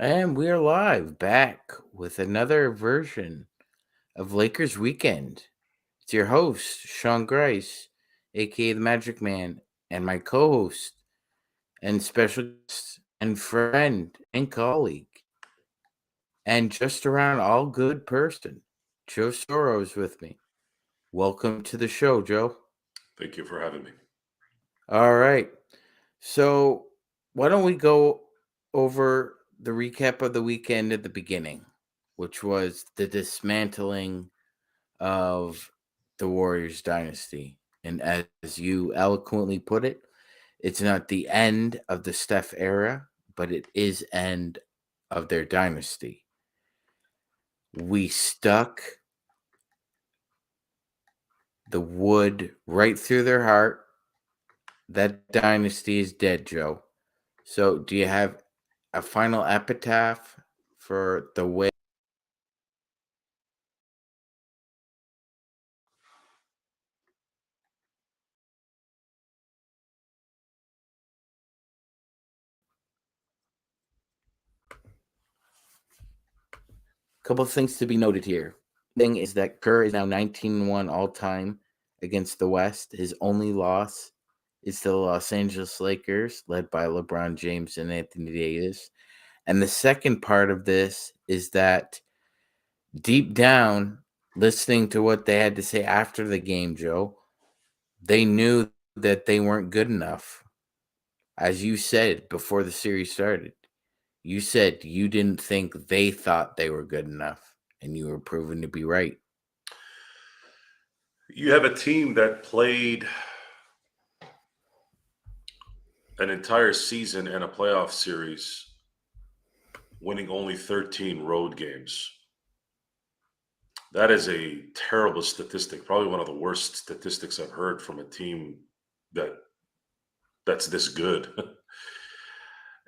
And we are live back with another version of Lakers Weekend. It's your host, Sean Grice, aka the Magic Man, and my co host and special guest and friend and colleague, and just around all good person, Joe Soro is with me. Welcome to the show, Joe. Thank you for having me. All right. So, why don't we go over the recap of the weekend at the beginning, which was the dismantling of the Warriors dynasty. And as you eloquently put it, it's not the end of the Steph era, but it is end of their dynasty. We stuck the wood right through their heart. That dynasty is dead, Joe. So, do you have a final epitaph for the way? Couple of things to be noted here. Thing is that Kerr is now 19-1 all time against the West. His only loss is to the Los Angeles Lakers, led by LeBron James and Anthony Davis. And the second part of this is that deep down, listening to what they had to say after the game, Joe, they knew that they weren't good enough. As you said before the series started, you said you didn't think they thought they were good enough, and you were proven to be right. You have a team that played an entire season and a playoff series, winning only 13 road games. That is a terrible statistic, probably one of the worst statistics I've heard from a team that that's this good.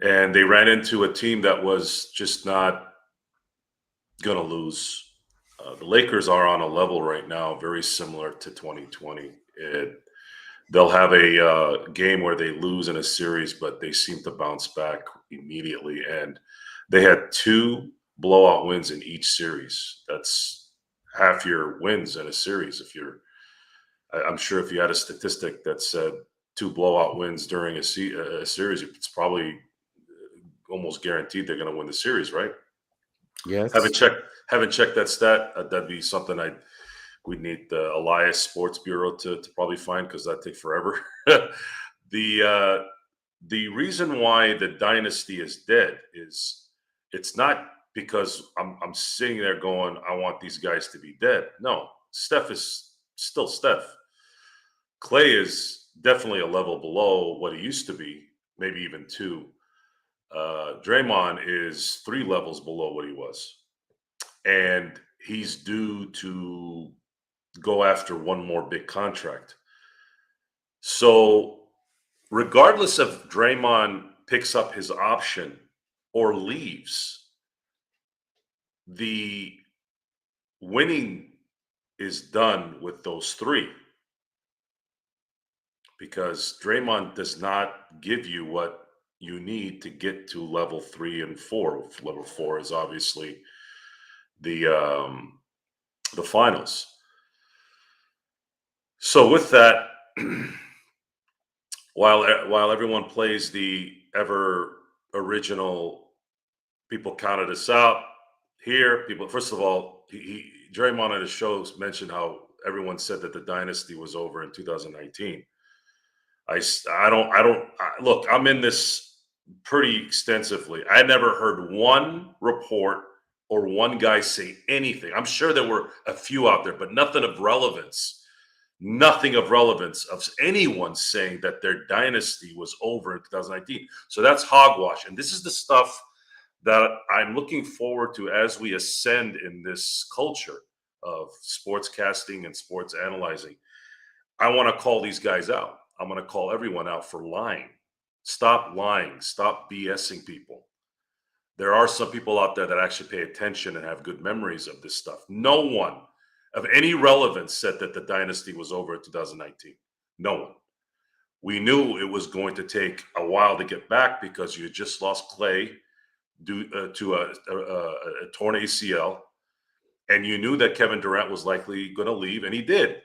And they ran into a team that was just not going to lose. The Lakers are on a level right now very similar to 2020. They'll have a game where they lose in a series, but they seem to bounce back immediately. And they had two blowout wins in each series. That's half your wins in a series. I'm sure if you had a statistic that said two blowout wins during a series, it's probably almost guaranteed they're going to win the series, right? Yes. Haven't checked, haven't checked that stat. That'd be something we'd need the Elias Sports Bureau to probably find because that'd take forever. the the reason why the dynasty is dead is it's not because I'm sitting there going, I want these guys to be dead. No, Steph is still Steph. Clay is definitely a level below what he used to be, maybe even two. Draymond is three levels below what he was, and he's due to go after one more big contract. So, regardless if Draymond picks up his option or leaves, the winning is done with those three because Draymond does not give you what you need to get to level 3 and 4. Level 4 is obviously the um, the finals. So with that, while everyone plays the ever original, people counted us out here. People, first of all, Draymond on his shows mentioned how everyone said that the dynasty was over in 2019. Look. I'm in this pretty extensively. I never heard one report or one guy say anything. I'm sure there were a few out there, but nothing of relevance. Nothing of relevance of anyone saying that their dynasty was over in 2019. So that's hogwash. And this is the stuff that I'm looking forward to as we ascend in this culture of sportscasting and sports analyzing. I want to call these guys out. I'm going to call everyone out for lying. Stop lying. Stop BSing people. There are some people out there that actually pay attention and have good memories of this stuff. No one of any relevance said that the dynasty was over in 2019. No one. We knew it was going to take a while to get back because you had just lost Clay. due to a torn ACL, and you knew that Kevin Durant was likely going to leave, and he did.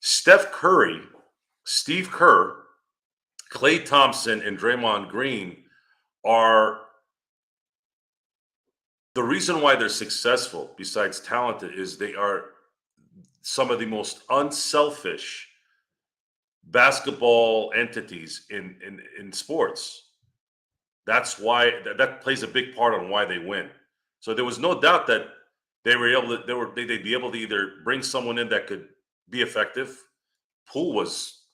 Steph Curry, Steve Kerr, Klay Thompson, and Draymond Green are the reason why they're successful, besides talented, is they are some of the most unselfish basketball entities in sports. That's why that plays a big part on why they win. So there was no doubt that they were able to they'd be able to either bring someone in that could be effective. Poole was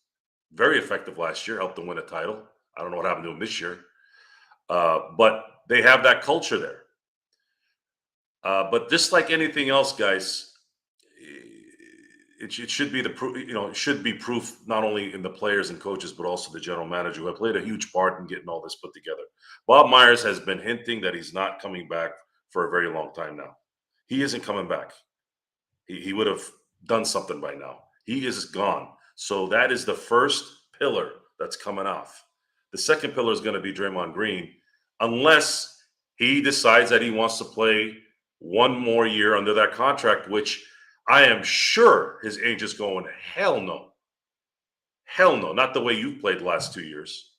very effective last year, helped them win a title. I don't know what happened to him this year, but they have that culture there. But just like anything else, guys, it should be the proof. It should be proof not only in the players and coaches, but also the general manager who have played a huge part in getting all this put together. Bob Myers has been hinting that he's not coming back for a very long time now. He isn't coming back. He would have done something by now. He is gone. So that is the first pillar that's coming off. The second pillar is going to be Draymond Green, unless he decides that he wants to play one more year under that contract, which I am sure his agent's going, hell no. Hell no. Not the way you've played the last 2 years.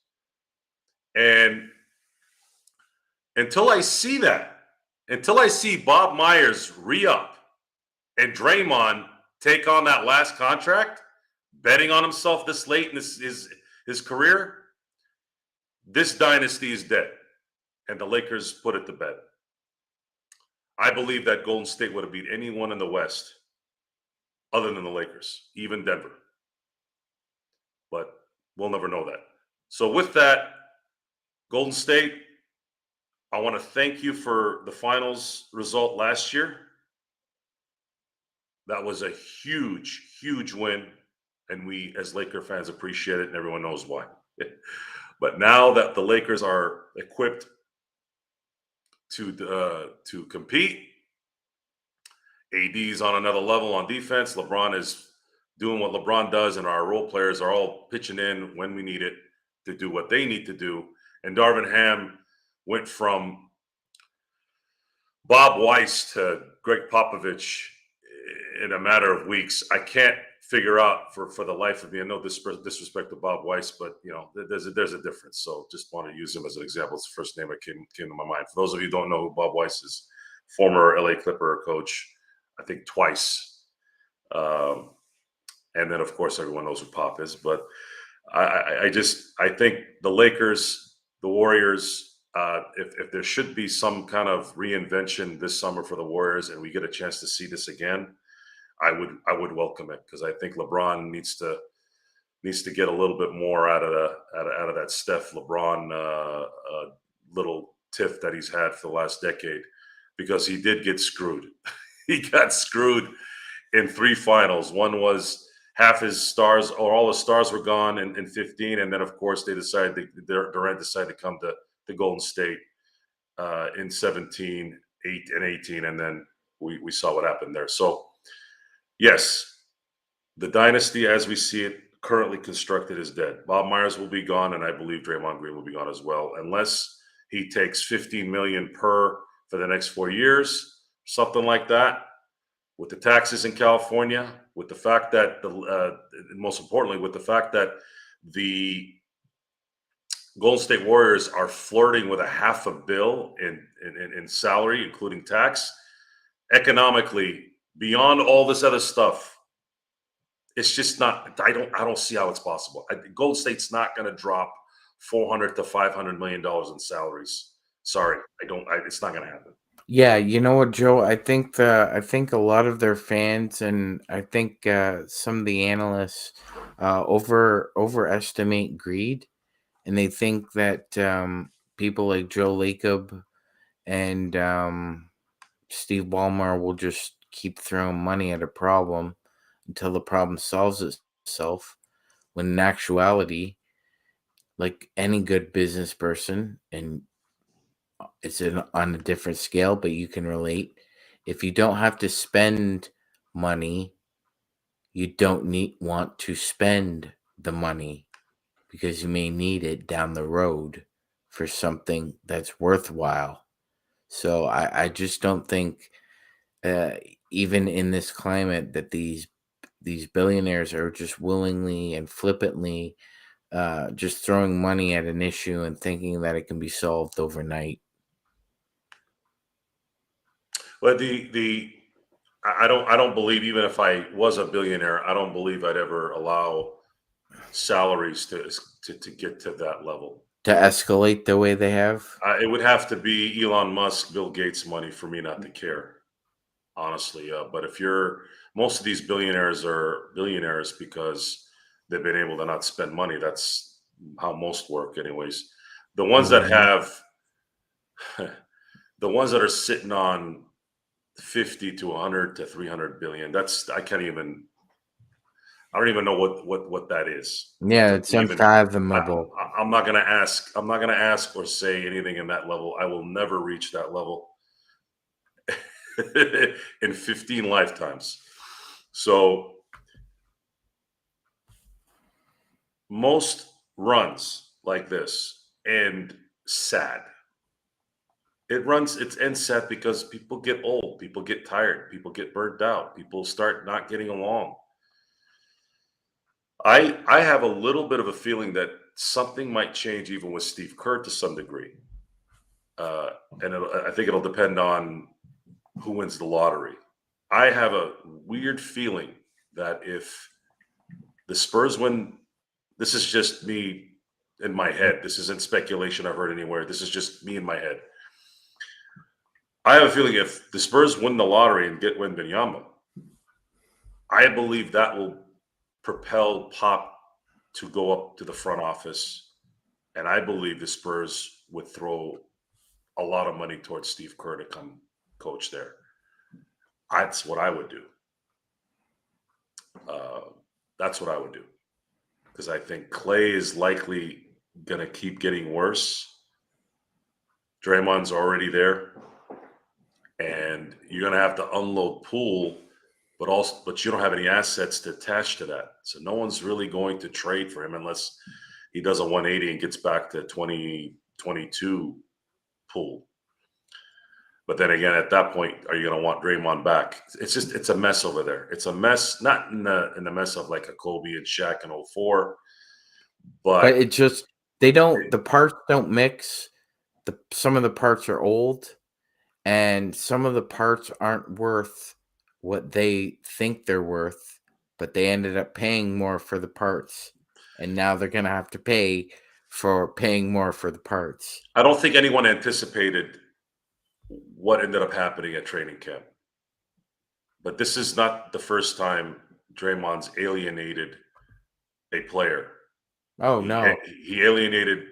And until I see that, until I see Bob Myers re-up and Draymond take on that last contract, betting on himself this late in his career, this dynasty is dead. And the Lakers put it to bed. I believe that Golden State would have beat anyone in the West other than the Lakers, even Denver. But we'll never know that. So with that, Golden State, I want to thank you for the finals result last year. That was a huge, huge win. And we, as Laker fans, appreciate it, and everyone knows why. But now that the Lakers are equipped to compete, AD's on another level on defense. LeBron is doing what LeBron does, and our role players are all pitching in when we need it to do what they need to do. And Darvin Ham went from Bob Weiss to Greg Popovich in a matter of weeks. I can't figure out for the life of me. I know disrespect to Bob Weiss, but there's a difference. So just want to use him as an example. It's the first name that came to my mind. For those of you who don't know who Bob Weiss is, former LA Clipper coach, I think twice. And then of course everyone knows who Pop is. But I think the Lakers, the Warriors, if there should be some kind of reinvention this summer for the Warriors, and we get a chance to see this again, I would welcome it, because I think LeBron needs to get a little bit more out of that Steph LeBron little tiff that he's had for the last decade, because he did get screwed. He got screwed in 3 finals. One was half his stars, or all his stars, were gone in 15, and then of course Durant decided to come to Golden State in 17, 18, and then we saw what happened there. So yes, the dynasty as we see it currently constructed is dead. Bob Myers will be gone, and I believe Draymond Green will be gone as well, unless he takes $15 million per for the next 4 years, something like that. With the taxes in California, with the fact that most importantly, with the fact that the Golden State Warriors are flirting with $500 million in salary, including tax, economically, beyond all this other stuff, it's just not. I don't see how it's possible. Golden State's not going to drop $400 to $500 million in salaries. Sorry, it's not going to happen. Yeah, you know what, Joe? I think a lot of their fans, and I think some of the analysts overestimate greed, and they think that people like Joe Lacob and Steve Ballmer will just keep throwing money at a problem until the problem solves itself. When in actuality, like any good business person, and it's on a different scale, but you can relate. If you don't have to spend money, you don't want to spend the money, because you may need it down the road for something that's worthwhile. So I just don't think, uh, even in this climate, that these billionaires are just willingly and flippantly just throwing money at an issue and thinking that it can be solved overnight. But I don't believe, even if I was a billionaire, I don't believe I'd ever allow salaries to get to that level. To escalate the way they have. It would have to be Elon Musk, Bill Gates money for me not to care, honestly. But if you're most of these billionaires are billionaires because they've been able to not spend money. That's how most work, anyways. The ones that Mhm. have the ones that are sitting on 50 to 100 to 300 billion. That's I don't even know what that is. Yeah, To it's even unfathomable. I'm not gonna ask. I'm not gonna ask or say anything in that level. I will never reach that level in 15 lifetimes. So most runs like this end sad. It ends sad because people get old, people get tired, people get burnt out, people start not getting along. I have a little bit of a feeling that something might change even with Steve Kerr to some degree, uh, and I think it'll depend on who wins the lottery. I have a weird feeling that if the Spurs win, this is just me in my head. This isn't speculation I've heard anywhere. This is just me in my head. I have a feeling if the Spurs win the lottery and get Wembanyama, I believe that will propel Pop to go up to the front office, and I believe the Spurs would throw a lot of money towards Steve Kerr to come coach there. That's what I would do. Uh, that's what I would do because I think Clay is likely going to keep getting worse. Draymond's already there, and you're going to have to unload Poole, but you don't have any assets to attach to that. So no one's really going to trade for him unless he does a 180 and gets back to 2022 Poole. But then again, at that point, are you going to want Draymond back? It's a mess over there. It's a mess, not in the mess of like a Kobe and Shaq in '04, But but it just the parts don't mix. Some of the parts are old, and some of the parts aren't worth what they think they're worth, but they ended up paying more for the parts, and now they're gonna have to pay for paying more for the parts. I don't think anyone anticipated what ended up happening at training camp. But this is not the first time Draymond's alienated a player. Oh He no. he alienated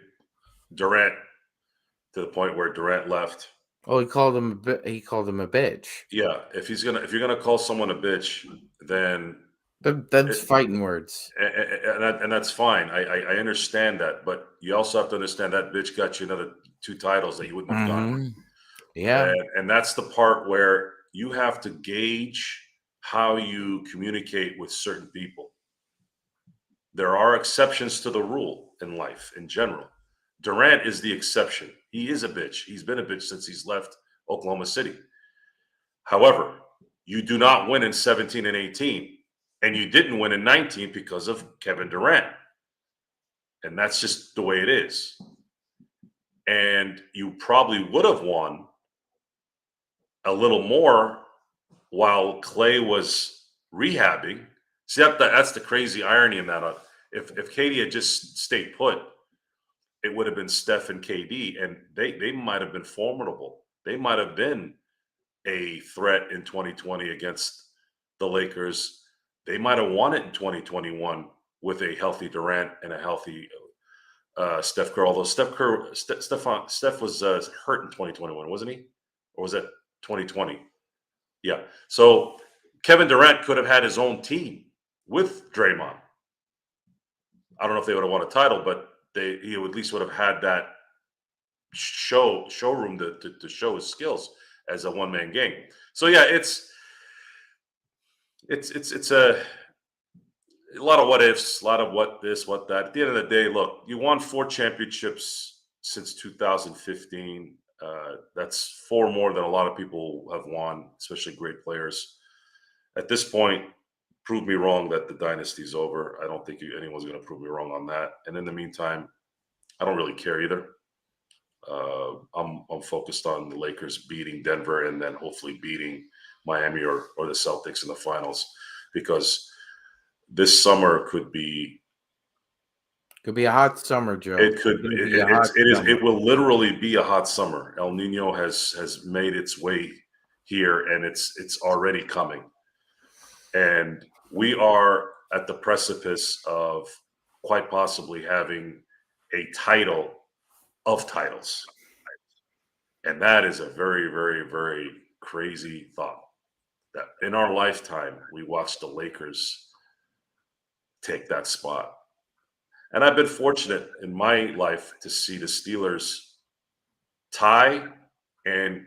Durant to the point where Durant left. Oh, he called him a bitch. Yeah, if you're gonna call someone a bitch, then That's it, fighting words. and that's fine. I understand that, but you also have to understand that bitch got you another two titles that you wouldn't have gotten. Mhm. Yeah. And that's the part where you have to gauge how you communicate with certain people. There are exceptions to the rule in life in general. Durant is the exception. He is a bitch. He's been a bitch since he's left Oklahoma City. However, you do not win in 17 and 18, and you didn't win in 19 because of Kevin Durant. And that's just the way it is. And you probably would have won a little more while Clay was rehabbing. See, that's the crazy irony in that. If KD had just stayed put, it would have been Steph and KD, and they might have been formidable. They might have been a threat in 2020 against the Lakers. They might have won it in 2021 with a healthy Durant and a healthy Steph Curry. Although Steph was hurt in 2021, wasn't he? Or was that 2020? Yeah. So Kevin Durant could have had his own team with Draymond. I don't know if they would have won a title, but he at least would have had that showroom to show his skills as a one man game. So yeah, it's a lot of what ifs, a lot of what this, what that. At the end of the day, look, you won 4 championships since 2015. That's four more than a lot of people have won, especially great players. At this point, prove me wrong that the dynasty's over. I don't think anyone's going to prove me wrong on that. And in the meantime, I don't really care either. I'm focused on the Lakers beating Denver and then hopefully beating Miami or the Celtics in the finals, because this summer could be. Could be a hot summer, Joe. It could. It's gonna be a hot It is. summer. It will literally be a hot summer. El Nino has made its way here, and it's already coming. And we are at the precipice of quite possibly having a title of titles. And that is a very, very, very crazy thought that in our lifetime, we watched the Lakers take that spot. And I've been fortunate in my life to see the Steelers tie and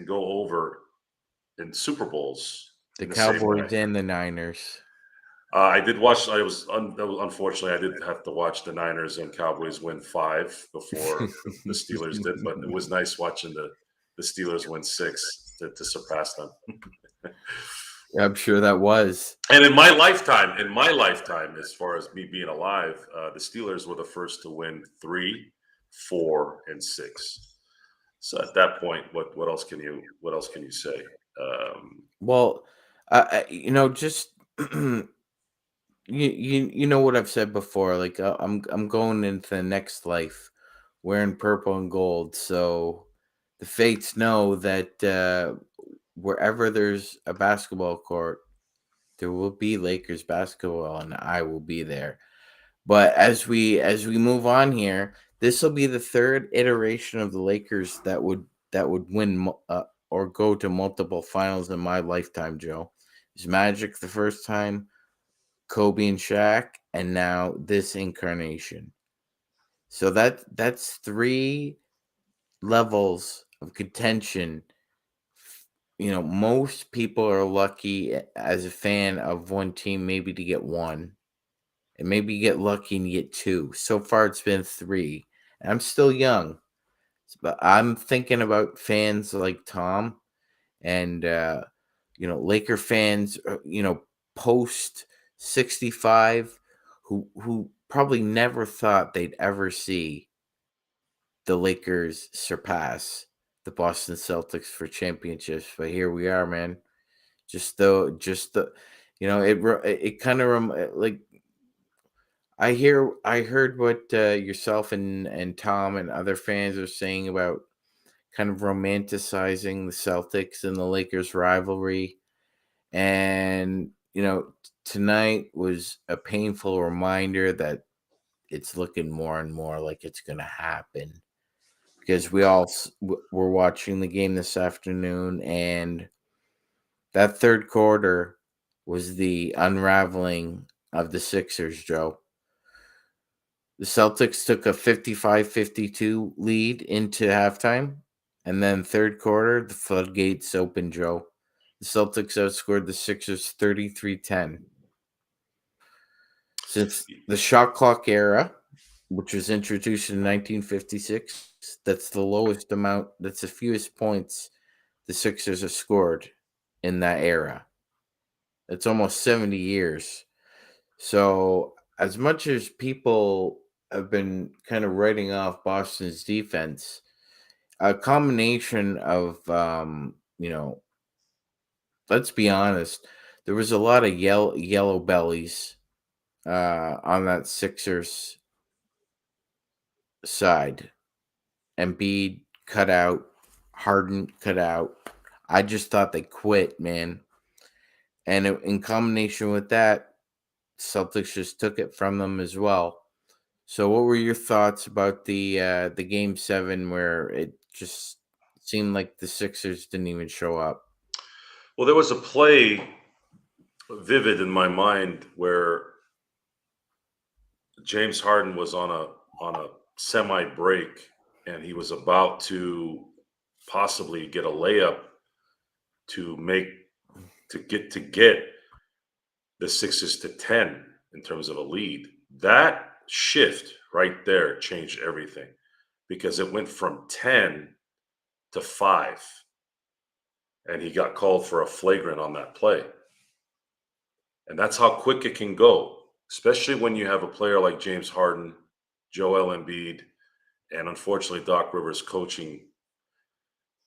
go over in Super Bowls The in the same way. Cowboys and the Niners. I did watch. Unfortunately, I did have to watch the Niners and Cowboys win 5 before the Steelers did, but it was nice watching the Steelers win 6 to surpass them. I'm sure that was. And in my lifetime, as far as me being alive, the Steelers were the first to win 3, 4, and 6. So at that point, what else can you say? Well, just you know what I've said before. Like I'm going into the next life wearing purple and gold. So the fates know that wherever there's a basketball court, there will be Lakers basketball, and I will be there. But as we move on here, this will be the third iteration of the Lakers that would win or go to multiple finals in my lifetime. Joe, it's Magic the first time, Kobe and Shaq, and now this incarnation. So that's 3 levels of contention. Most people are lucky as a fan of one team maybe to get 1, and maybe you get lucky and you get 2. So far, it's been 3. And I'm still young, but I'm thinking about fans like Tom and Laker fans, post 65, who probably never thought they'd ever see the Lakers surpass the Boston Celtics for championships. But here we are, man. It kind of like I heard what yourself and Tom and other fans are saying about kind of romanticizing the Celtics and the Lakers rivalry. And, tonight was a painful reminder that it's looking more and more like it's going to happen, because we're watching the game this afternoon, and that third quarter was the unraveling of the Sixers, Joe. The Celtics took a 55-52 lead into halftime, and then third quarter, the floodgates opened, Joe. The Celtics outscored the Sixers 33-10. Since the shot clock era, which was introduced in 1956, that's the fewest points the Sixers have scored in that era. It's almost 70 years. So as much as people have been kind of writing off Boston's defense, a combination of, let's be honest, there was a lot of yellow bellies on that Sixers side. Embiid cut out, Harden cut out. I just thought they quit, man. And in combination with that, Celtics just took it from them as well. So, what were your thoughts about the Game 7 where it just seemed like the Sixers didn't even show up? Well, there was a play vivid in my mind where James Harden was on a semi break, and he was about to possibly get a layup to get the Sixers to 10 in terms of a lead. That shift right there changed everything. because it went from 10 to 5, and he got called for a flagrant on that play. And that's how quick it can go, especially when you have a player like James Harden, Joel Embiid, and unfortunately Doc Rivers coaching.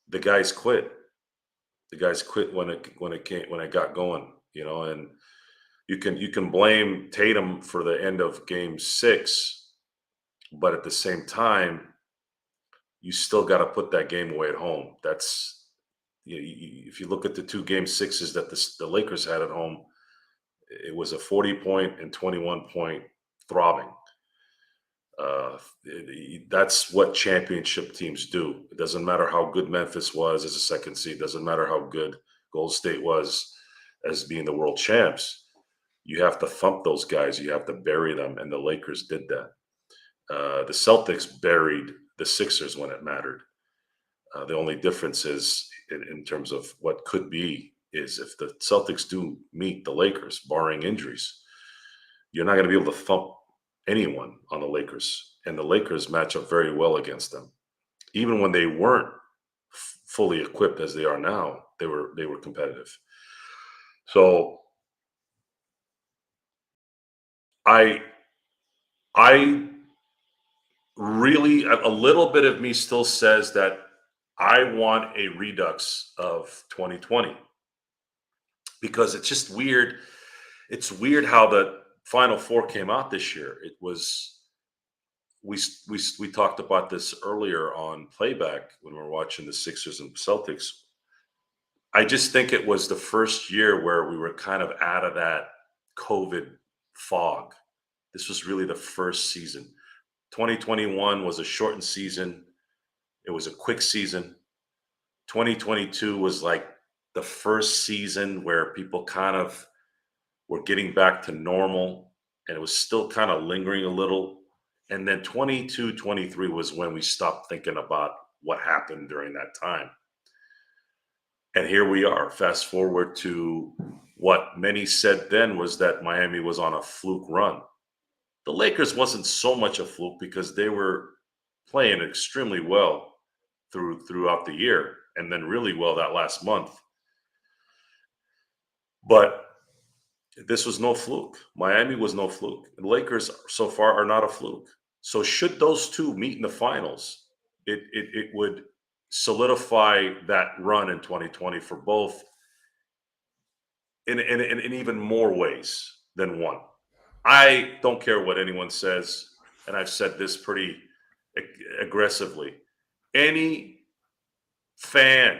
The guys quit. The guys quit when it got going, and you can blame Tatum for the end of game 6, but at the same time, you still got to put that game away at home. That's if you look at the 2 game 6s that the Lakers had at home, it was a 40-point and 21-point throbbing. That's what championship teams do. It doesn't matter how good Memphis was as a second seed. It doesn't matter how good Golden State was as being the world champs. You have to thump those guys. You have to bury them, and the Lakers did that. The Celtics buried the Sixers when it mattered. The only difference is in terms of what could be is if the Celtics do meet the Lakers, barring injuries, you're not going to be able to thump anyone on the Lakers. And the Lakers match up very well against them. Even when they weren't fully equipped as they are now, they were competitive. So I really, a little bit of me still says that I want a redux of 2020 because it's just weird. It's weird how the Final Four came out this year. It was we talked about this earlier on playback when we were watching the Sixers and Celtics. I just think it was the first year where we were kind of out of that COVID fog. This was really the first season. 2021 was a shortened season. It was a quick season. 2022 was like the first season where people kind of were getting back to normal, and it was still kind of lingering a little. And then 22, 23 was when we stopped thinking about what happened during that time. And here we are, fast forward to what many said then was that Miami was on a fluke run. The Lakers wasn't so much a fluke because they were playing extremely well throughout the year and then really well that last month. But this was no fluke. Miami was no fluke. The Lakers so far are not a fluke. So should those two meet in the finals, it would solidify that run in 2020 for both in even more ways than one. I don't care what anyone says, and I've said this pretty aggressively. Any fan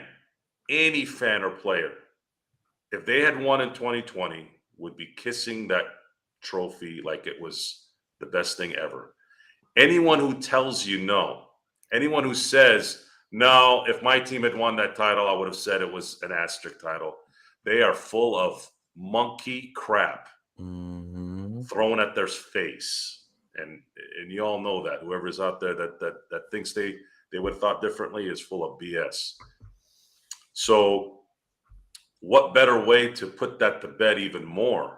or player, if they had won in 2020, would be kissing that trophy like it was the best thing ever. Anyone who tells you no, anyone who says, no, if my team had won that title, I would have said it was an asterisk title. They are full of monkey crap thrown at their face. And you all know that. Whoever's out there that thinks they would have thought differently is full of BS. So what better way to put that to bed even more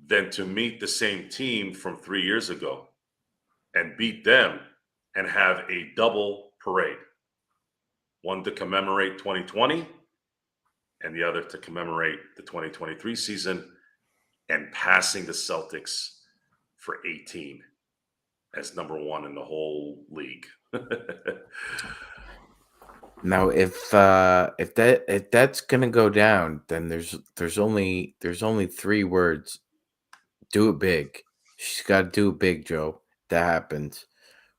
than to meet the same team from 3 years ago and beat them and have a double parade? One to commemorate 2020 and the other to commemorate the 2023 season and passing the Celtics for 18 as number 1 in the whole league. Now, if that's gonna go down, then there's only 3 words: do it big. She's got to do it big, Joe. That happens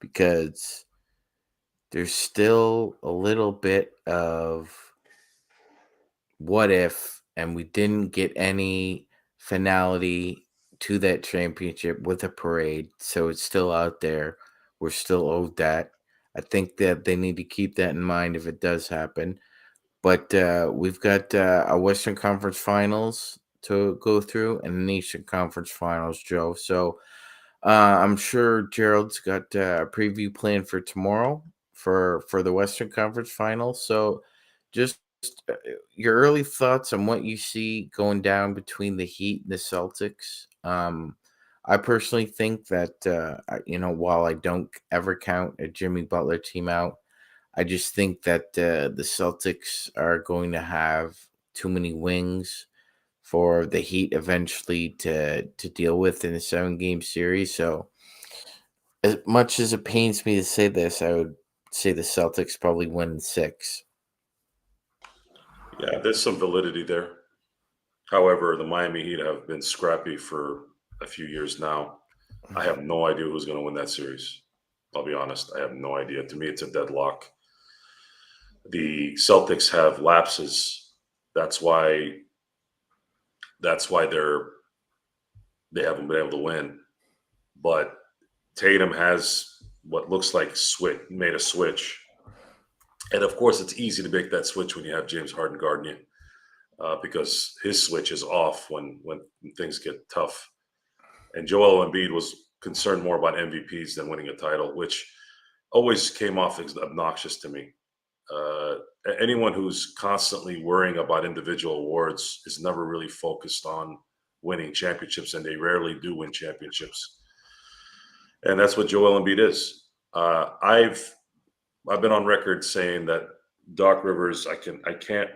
because there's still a little bit of what if, and we didn't get any finality to that championship with a parade, so it's still out there. We're still owed that. I think that they need to keep that in mind if it does happen. But we've got a Western Conference Finals to go through and an Eastern Conference Finals, Joe. So I'm sure Gerald's got a preview planned for tomorrow for the Western Conference Finals. So just your early thoughts on what you see going down between the Heat and the Celtics. I personally think that while I don't ever count a Jimmy Butler team out, I just think that the Celtics are going to have too many wings for the Heat eventually to deal with in a 7-game series. So, as much as it pains me to say this, I would say the Celtics probably win in 6. Yeah, there's some validity there. However, the Miami Heat have been scrappy for a few years now. I have no idea who's going to win that series. I'll be honest. I have no idea. To me, it's a deadlock. The Celtics have lapses. That's why. That's why they haven't been able to win. But Tatum has what looks like made a switch, and of course, it's easy to make that switch when you have James Harden guarding you, because his switch is off when things get tough. And Joel Embiid was concerned more about MVPs than winning a title, which always came off as obnoxious to me. Uh, Anyone who's constantly worrying about individual awards is never really focused on winning championships, and they rarely do win championships. And that's what Joel Embiid is. I've been on record saying that Doc Rivers. I can't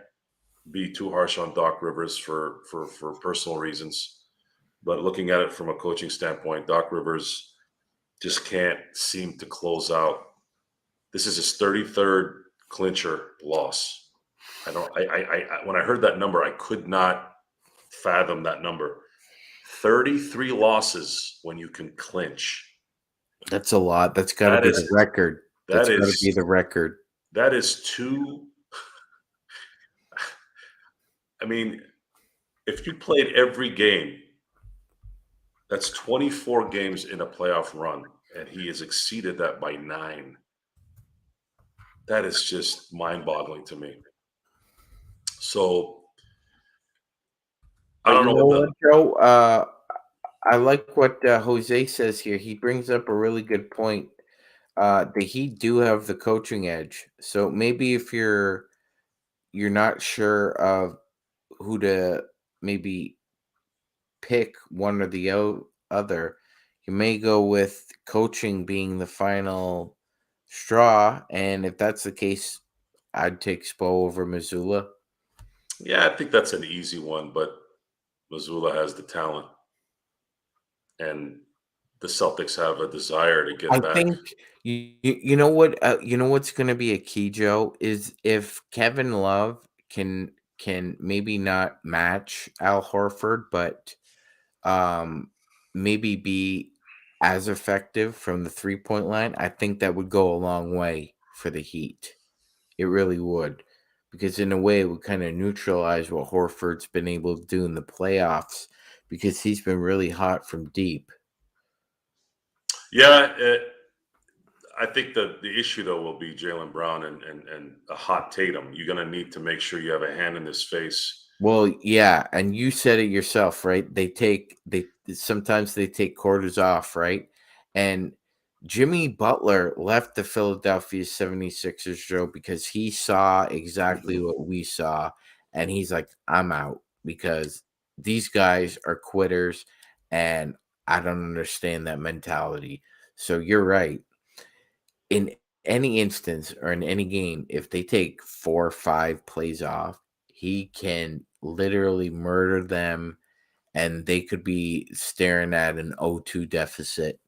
be too harsh on Doc Rivers for personal reasons, but looking at it from a coaching standpoint, Doc Rivers just can't seem to close out. This is his 33rd clincher loss. I don't. When I heard that number, I could not fathom that number. 33 losses when you can clinch. That's a lot. That's got to That be the is record. that That's got to be is the record. that is too. I mean, if you played every game, that's 24 games in a playoff run, and he has exceeded that by 9. That is just mind-boggling to me. So I But don't you know know what what, the. Joe? I like what Jose says here. He brings up a really good point. The Heat do have the coaching edge. So maybe if you're not sure of who to maybe pick, one or the other, you may go with coaching being the final straw. And if that's the case, I'd take Spo over Missoula. Yeah, I think that's an easy one, but Missoula has the talent, and the Celtics have a desire to I get back. think you know what, you know what's going to be a key, Joe, is if Kevin Love can maybe not match Al Horford, but um maybe be as effective from the 3-point line. I think that would go a long way for the Heat. It really would, because in a way it would kind of neutralize what Horford's been able to do in the playoffs, because he's been really hot from deep. Yeah, I think the issue though will be Jalen Brown and a hot Tatum. You're going to need to make sure you have a hand in his face. Well, yeah, and you said it yourself, right? They sometimes they take quarters off, right? And Jimmy Butler left the Philadelphia 76ers, Joe, because he saw exactly what we saw, and he's like, I'm out because these guys are quitters, and I don't understand that mentality. So you're right. In any instance or in any game, if they take 4 or 5 plays off, he can literally murder them, and they could be staring at an 0-2 deficit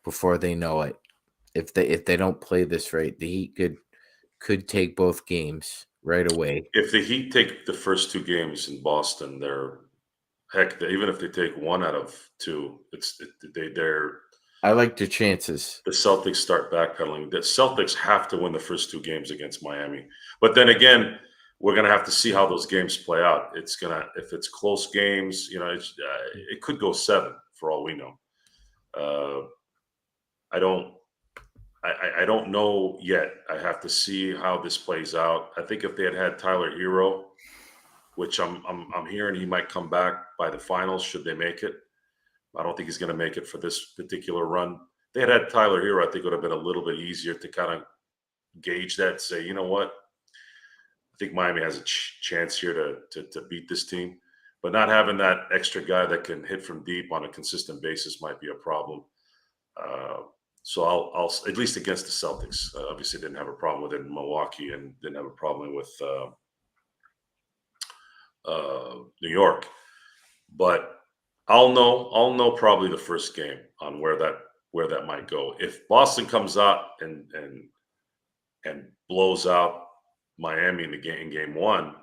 before they know it. If they don't play this right, the Heat could take both games right away. If the Heat take the first 2 games in Boston, even if they take 1 out of 2, they're I like the chances. the Celtics start backpedaling. The Celtics have to win the first 2 games against Miami. But then again, we're gonna have to see how those games play out. If it's close games, it could go 7 for all we know. Uh, I don't I don't know yet. I have to see how this plays out. I think if they had Tyler Hero, which I'm hearing he might come back by the finals should they make it. I don't think he's going to make it for this particular run. They had Tyler Hero, I think it would have been a little bit easier to kind of gauge that. Say, you know what, I think Miami has a chance here to beat this team. but not having that extra guy that can hit from deep on a consistent basis might be a problem. Uh, so I'll at least against the Celtics. Obviously, didn't have a problem with it in Milwaukee, and didn't have a problem with New York. But I'll know probably the first game on where that might go. If Boston comes out and blows out Miami in game one,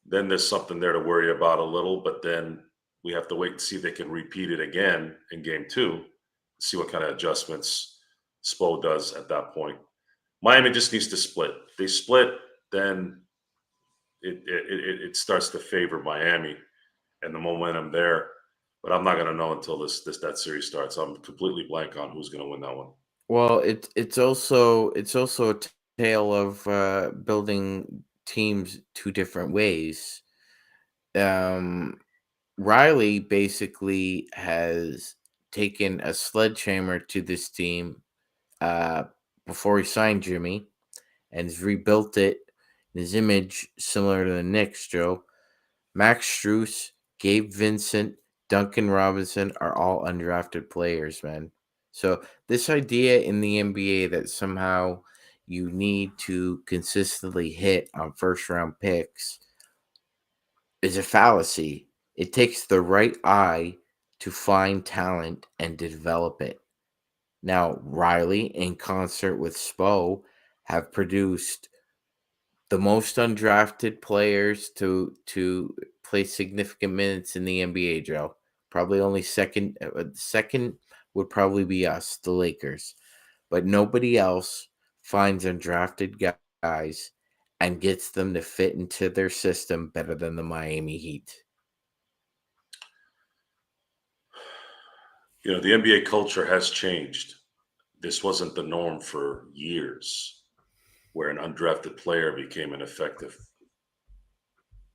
then there's something there to worry about a little. But then we have to wait and see if they can repeat it again in game two, see what kind of adjustments Spo does at that point. Miami just needs to split. If they split, then it starts to favor Miami and the momentum there. But I'm not going to know until that series starts. I'm completely blank on who's going to win that one. Well, it's also a tale of building teams two different ways. Um, Riley basically has taken a sledgehammer to this team uh, before he signed Jimmy and has rebuilt it in his image similar to the Knicks, Joe. Max Strus, Gabe Vincent, Duncan Robinson are all undrafted players, man. So this idea in the NBA that somehow you need to consistently hit on first round picks is a fallacy. It takes the right eye to find talent and develop it. Now, Riley, in concert with Spo, have produced the most undrafted players to play significant minutes in the NBA, Joe. Probably only second would probably be us, the Lakers. But nobody else finds undrafted guys and gets them to fit into their system better than the Miami Heat. The NBA culture has changed. This wasn't the norm for years, where an undrafted player became an effective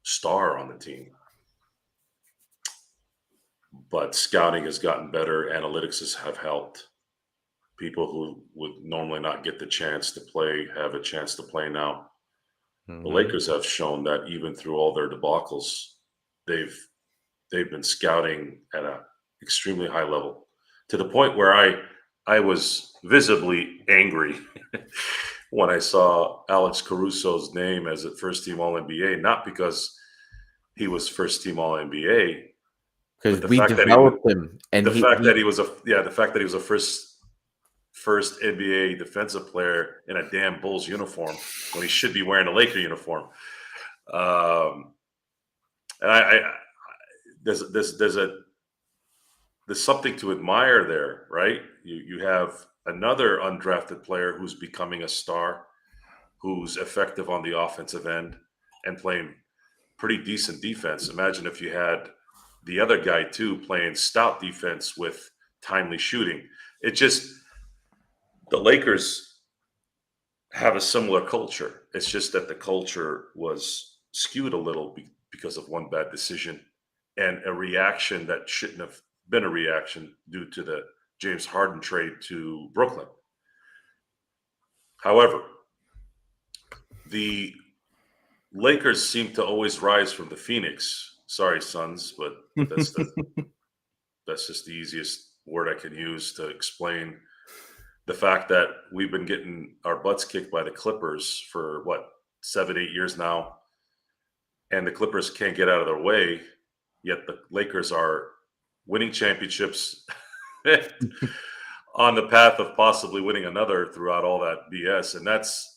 star on the team. But scouting has gotten better. Have helped. People who would normally not get the chance to play have a chance to play now. The Mm-hmm. Lakers have shown that even through all their debacles, they've they've been scouting at an extremely high level, to the point where I was visibly angry when I saw Alex Caruso's name as a first team All NBA, not because he was first team All NBA, Because but the we fact that he was developed him, and the fact that he was a first NBA defensive player in a damn Bulls uniform when he should be wearing a Laker uniform. Um, and I there's something to admire there, right? You have another undrafted player who's becoming a star, who's effective on the offensive end and playing pretty decent defense. Imagine if you had the other guy too playing stout defense with timely shooting. It just the Lakers have a similar culture. It's just that the culture was skewed a little because of one bad decision and a reaction that shouldn't have been a reaction due to the James Harden trade to Brooklyn. However, the Lakers seem to always rise from the Phoenix. Sorry, Suns, but that's just the easiest word I can use to explain the fact that we've been getting our butts kicked by the Clippers for what 7-8 years now, and the Clippers can't get out of their way. Yet the Lakers are winning championships on the path of possibly winning another throughout all that BS, and that's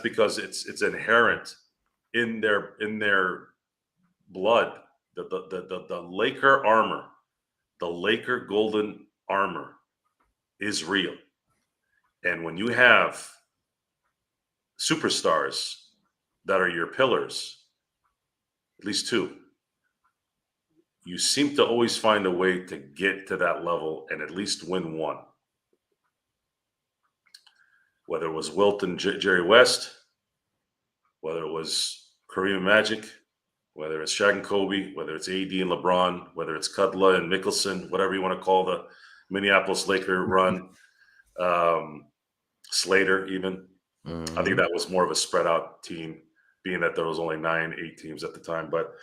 because it's inherent in their blood. The Laker armor, the Laker golden armor, is real. And when you have superstars that are your pillars, at least two, you seem to always find a way to get to that level and at least win one. Whether it was Wilt and Jerry West, whether it was Kareem and Magic, whether it's Shaq and Kobe, whether it's AD and LeBron, whether it's Cutler and Mickelson, whatever you want to call the Minneapolis Laker run, Slater even. I think that was more of a spread out team, being that there was only 9, 8 teams at the time. But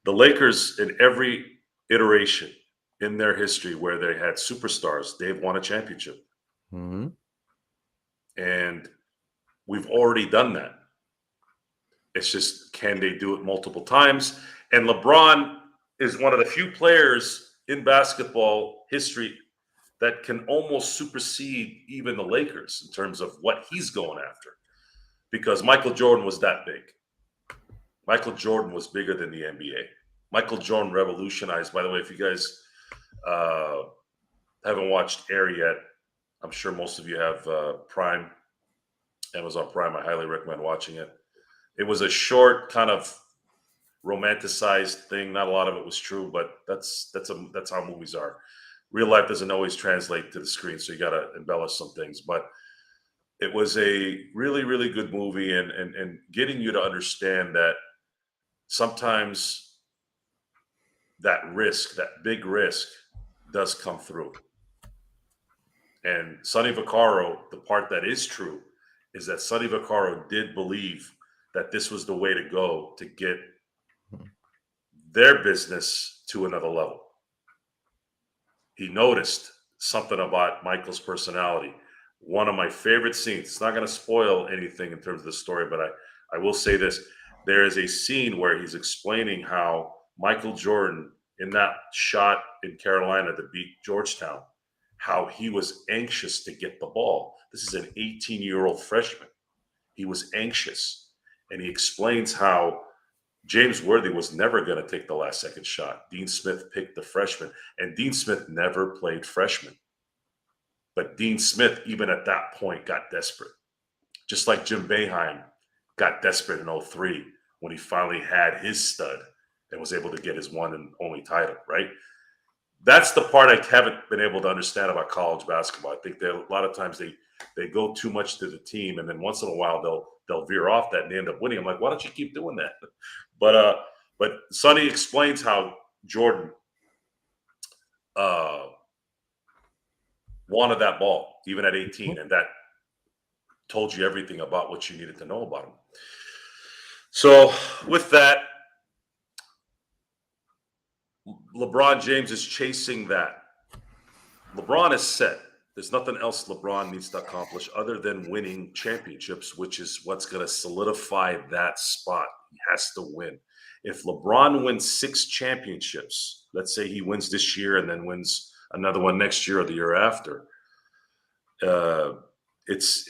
The Lakers, in every iteration in their history where they had superstars, they've won a championship. Mm-hmm. And we've already done that. It's just, can they do it multiple times? And LeBron is one of the few players in basketball history that can almost supersede even the Lakers in terms of what he's going after. Because Michael Jordan was that big. Michael Jordan was bigger than the NBA. Michael Jordan revolutionized, by the way, if you guys uh, haven't watched Air yet, I'm sure most of you have Prime, Amazon Prime. I highly recommend watching it. It was a short, kind of romanticized thing. Not a lot of it was true, but that's how movies are. Real life doesn't always translate to the screen, so you got to embellish some things. But it was a really, really good movie, and getting you to understand that sometimes that risk, that big risk, does come through. And Sonny Vaccaro, the part that is true is that Sonny Vaccaro did believe that this was the way to go to get their business to another level. He noticed something about Michael's personality. One of my favorite scenes, it's not going to spoil anything in terms of the story, but I will say this. There is a scene where he's explaining how Michael Jordan, in that shot in Carolina to beat Georgetown, how he was anxious to get the ball. This is an 18-year-old freshman. He was anxious. And he explains how James Worthy was never going to take the last second shot. Dean Smith picked the freshman, and Dean Smith never played freshman. But Dean Smith, even at that point, got desperate. Just like Jim Boeheim got desperate in 03 when he finally had his stud and was able to get his one and only title, right? That's the part I haven't been able to understand about college basketball. I think that a lot of times they go too much to the team, and then once in a while they'll veer off that and they end up winning. I'm like, why don't you keep doing that? But Sonny explains how Jordan wanted that ball even at 18, and that told you everything about what you needed to know about him. So with that, LeBron James is chasing that. LeBron is set. There's nothing else LeBron needs to accomplish other than winning championships, which is what's going to solidify that spot. He has to win. If LeBron wins 6 championships, let's say he wins this year and then wins another one next year or the year after, it's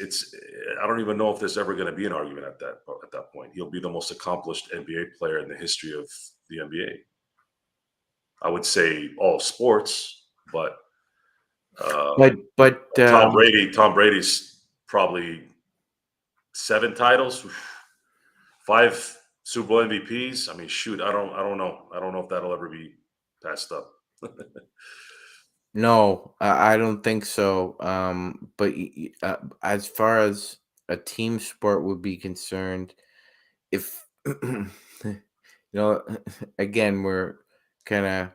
I don't even know if there's ever going to be an argument at that point. He'll be the most accomplished NBA player in the history of the NBA. I would say all sports, but Tom Brady's probably 7 titles, 5 Super Bowl MVPs. I mean, shoot, I don't know. I don't know if that'll ever be passed up. No, I don't think so. But as far as a team sport would be concerned, if again, we're kind of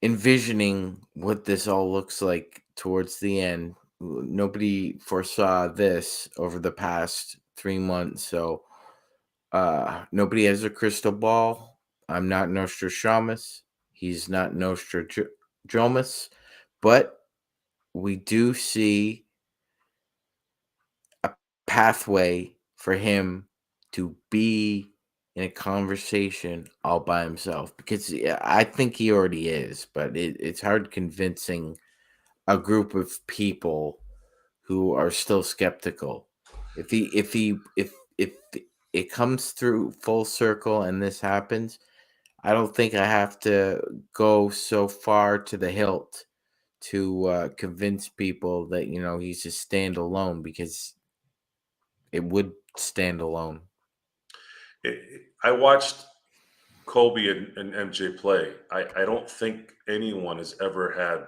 envisioning what this all looks like towards the end. Nobody foresaw this over the past 3 months, so nobody has a crystal ball. I'm not Nostradamus. He's not Nostradamus, but we do see a pathway for him to be in a conversation all by himself, because I think he already is, but it's hard convincing a group of people who are still skeptical. If it comes through full circle and this happens, I don't think I have to go so far to the hilt to convince people that he's a standalone, because it would stand alone. I watched Kobe and MJ play. I don't think anyone has ever had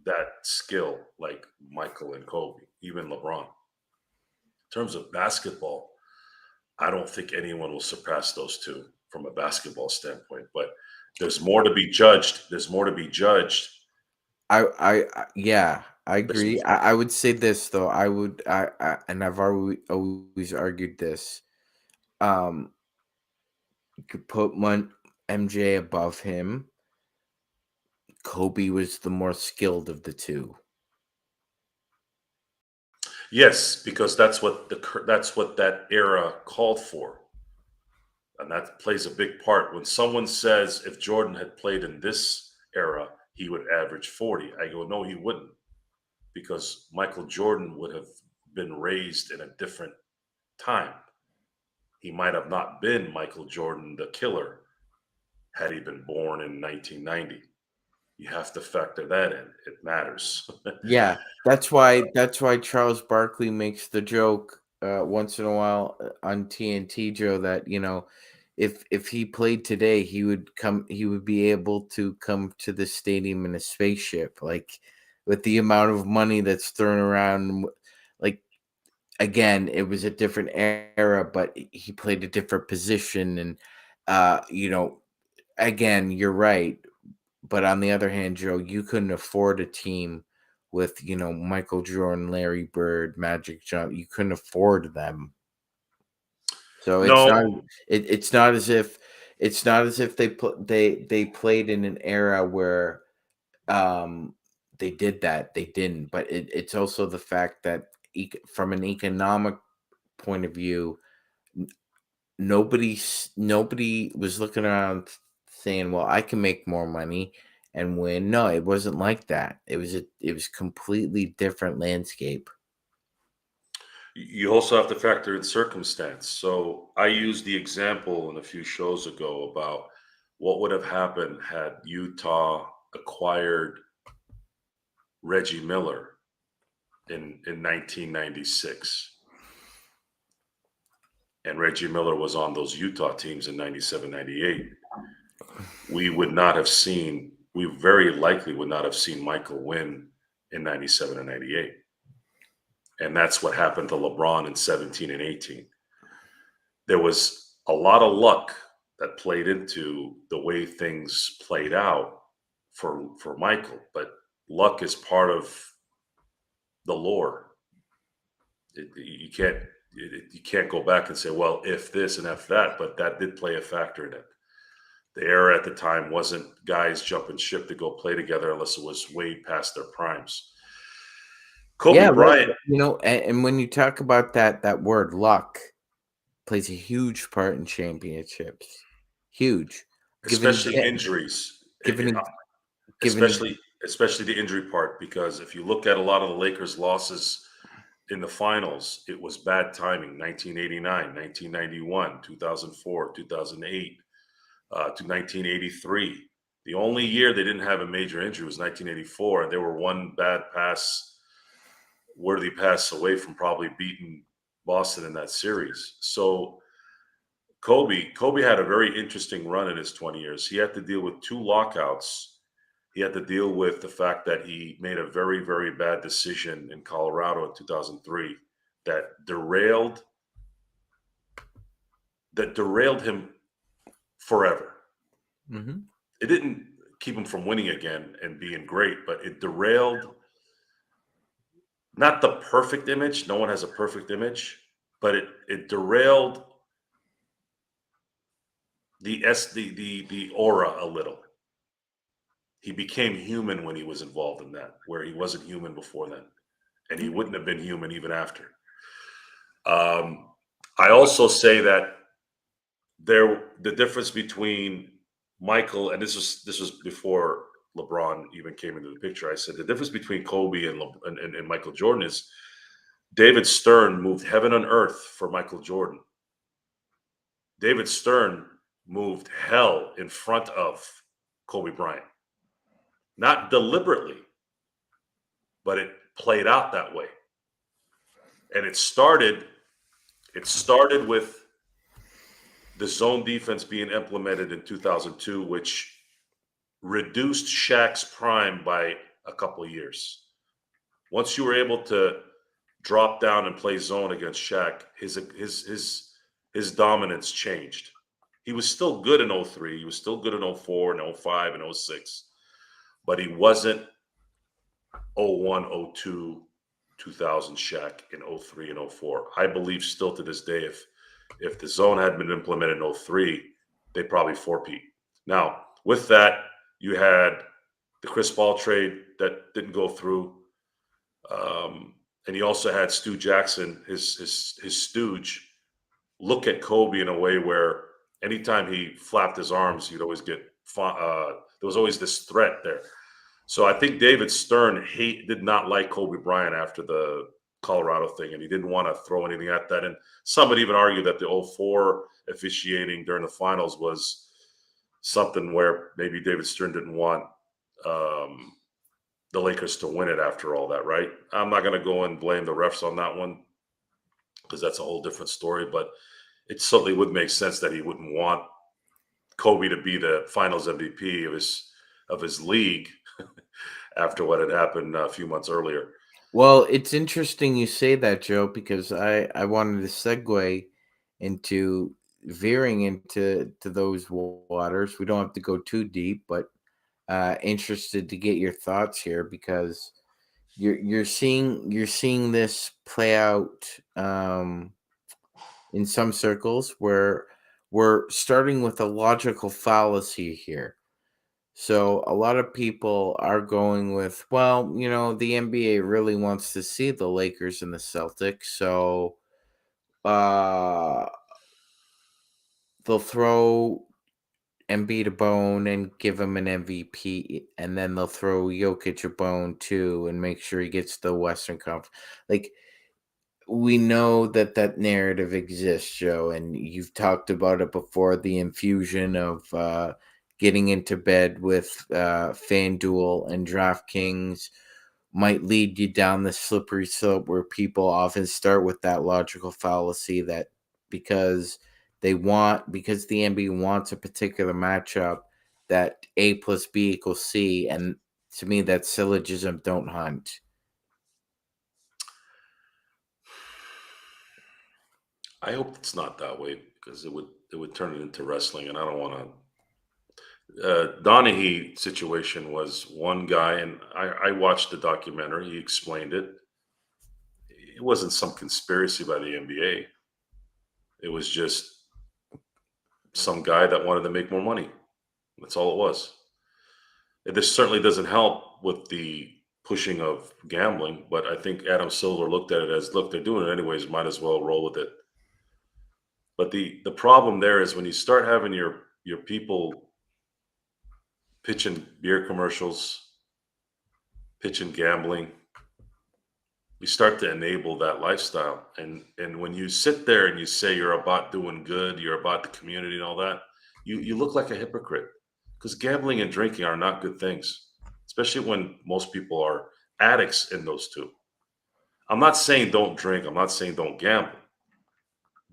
that skill like Michael and Kobe, even LeBron. In terms of basketball, I don't think anyone will surpass those two from a basketball standpoint. But there's more to be judged. There's more to be judged. Yeah, I agree. I would say this though. And I've always argued this. You could put MJ above him. Kobe was the more skilled of the two. Yes, because that's what that era called for, and that plays a big part. When someone says if Jordan had played in this era, he would average 40, I go, no, he wouldn't, because Michael Jordan would have been raised in a different time. He might have not been Michael Jordan, the killer, had he been born in 1990. You have to factor that in. It matters. Yeah, that's why Charles Barkley makes the joke once in a while on TNT, Joe, that if he played today, he would be able to come to the stadium in a spaceship, like with the amount of money that's thrown around. Like again, it was a different era, but he played a different position, and again, you're right. But on the other hand, Joe, you couldn't afford a team with, Michael Jordan, Larry Bird, Magic Johnson. You couldn't afford them. So No, it's not as if they played in an era where um they did that. They didn't. But it's also the fact that from an economic point of view, nobody was looking around saying, "Well, I can make more money and win." No, it wasn't like that. It was completely different landscape. you also have to factor in circumstance. So I used the example in a few shows ago about what would have happened had Utah acquired Reggie Miller in 1996. And Reggie Miller was on those Utah teams in 97, 98. We very likely would not have seen Michael win in 97 and 98. And that's what happened to LeBron in 17 and 18. There was a lot of luck that played into the way things played out for Michael, but luck is part of the lore. You can't go back and say, well, if this and if that, but that did play a factor in it. The era at the time wasn't guys jumping ship to go play together unless it was way past their primes. Kobe Yeah, right. Bryant, And when you talk about that word luck plays a huge part in championships. Huge. Given especially injuries, given given especially the injury part, because if you look at a lot of the Lakers' losses in the finals, it was bad timing. 1989, 1991, 2004, 2008, to 1983. The only year they didn't have a major injury was 1984, and they were one bad worthy pass away from probably beating Boston in that series. So Kobe had a very interesting run in his 20 years. He had to deal with two lockouts. He had to deal with the fact that he made a very, very bad decision in Colorado in 2003 that derailed him forever. Mhm. It didn't keep him from winning again and being great, but it derailed not the perfect image. No one has a perfect image, but it derailed the aura a little. He became human when he was involved in that, where he wasn't human before then, and he wouldn't have been human even after. Um, I also say that the difference between Michael, and this was before LeBron even came into the picture. I said the difference between Kobe and Michael Jordan is David Stern moved heaven and earth for Michael Jordan. David Stern moved hell in front of Kobe Bryant. Not deliberately, but it played out that way. And it started with the zone defense being implemented in 2002, which reduced Shaq's prime by a couple of years. Once you were able to drop down and play zone against Shaq, his dominance changed. He was still good in 03, he was still good in 04 and 05 and 06, but he wasn't 01, 02, 2000 Shaq in 03 and 04. I believe still to this day, if the zone had been implemented in 03, they'd probably four-peat. Now, with that, you had the Chris Paul trade that didn't go through. And he also had Stu Jackson, his stooge, look at Kobe in a way where anytime he flapped his arms, you'd always get there was always this threat there. So I think David Stern did not like Kobe Bryant after the Colorado thing, and he didn't want to throw anything at that. And some would even argue that the '04 officiating during the finals was something where maybe David Stern didn't want um, the Lakers to win it after all that, right? I'm not going to go and blame the refs on that one because that's a whole different story. But it certainly would make sense that he wouldn't want Kobe to be the Finals MVP of his league after what had happened a few months earlier. Well, it's interesting you say that, Joe, because I wanted to segue into veering into those waters. We don't have to go too deep, but interested to get your thoughts here because you're seeing this play out in some circles where we're starting with a logical fallacy here. So a lot of people are going with, well, the NBA really wants to see the Lakers and the Celtics, so uh, they'll throw Embiid a bone and give him an MVP, and then they'll throw Jokic a bone too and make sure he gets the Western Conference. Like, we know that narrative exists, Joe, and you've talked about it before. The infusion of getting into bed with FanDuel and DraftKings might lead you down the slippery slope where people often start with that logical fallacy that because because the NBA wants a particular matchup, that A plus B equals C, and to me that syllogism don't hunt. I hope it's not that way because it would turn it into wrestling, and I don't want to. Donaghy situation was one guy, and I watched the documentary. He explained it. It wasn't some conspiracy by the NBA. It was just some guy that wanted to make more money. That's all it was. This certainly doesn't help with the pushing of gambling, but I think Adam Silver looked at it as, look, they're doing it anyways, might as well roll with it. But the problem there is when you start having your people pitching beer commercials, pitching gambling, you start to enable that lifestyle. And when you sit there and you say you're about doing good, you're about the community and all that, you look like a hypocrite because gambling and drinking are not good things, especially when most people are addicts in those two. I'm not saying don't drink, I'm not saying don't gamble,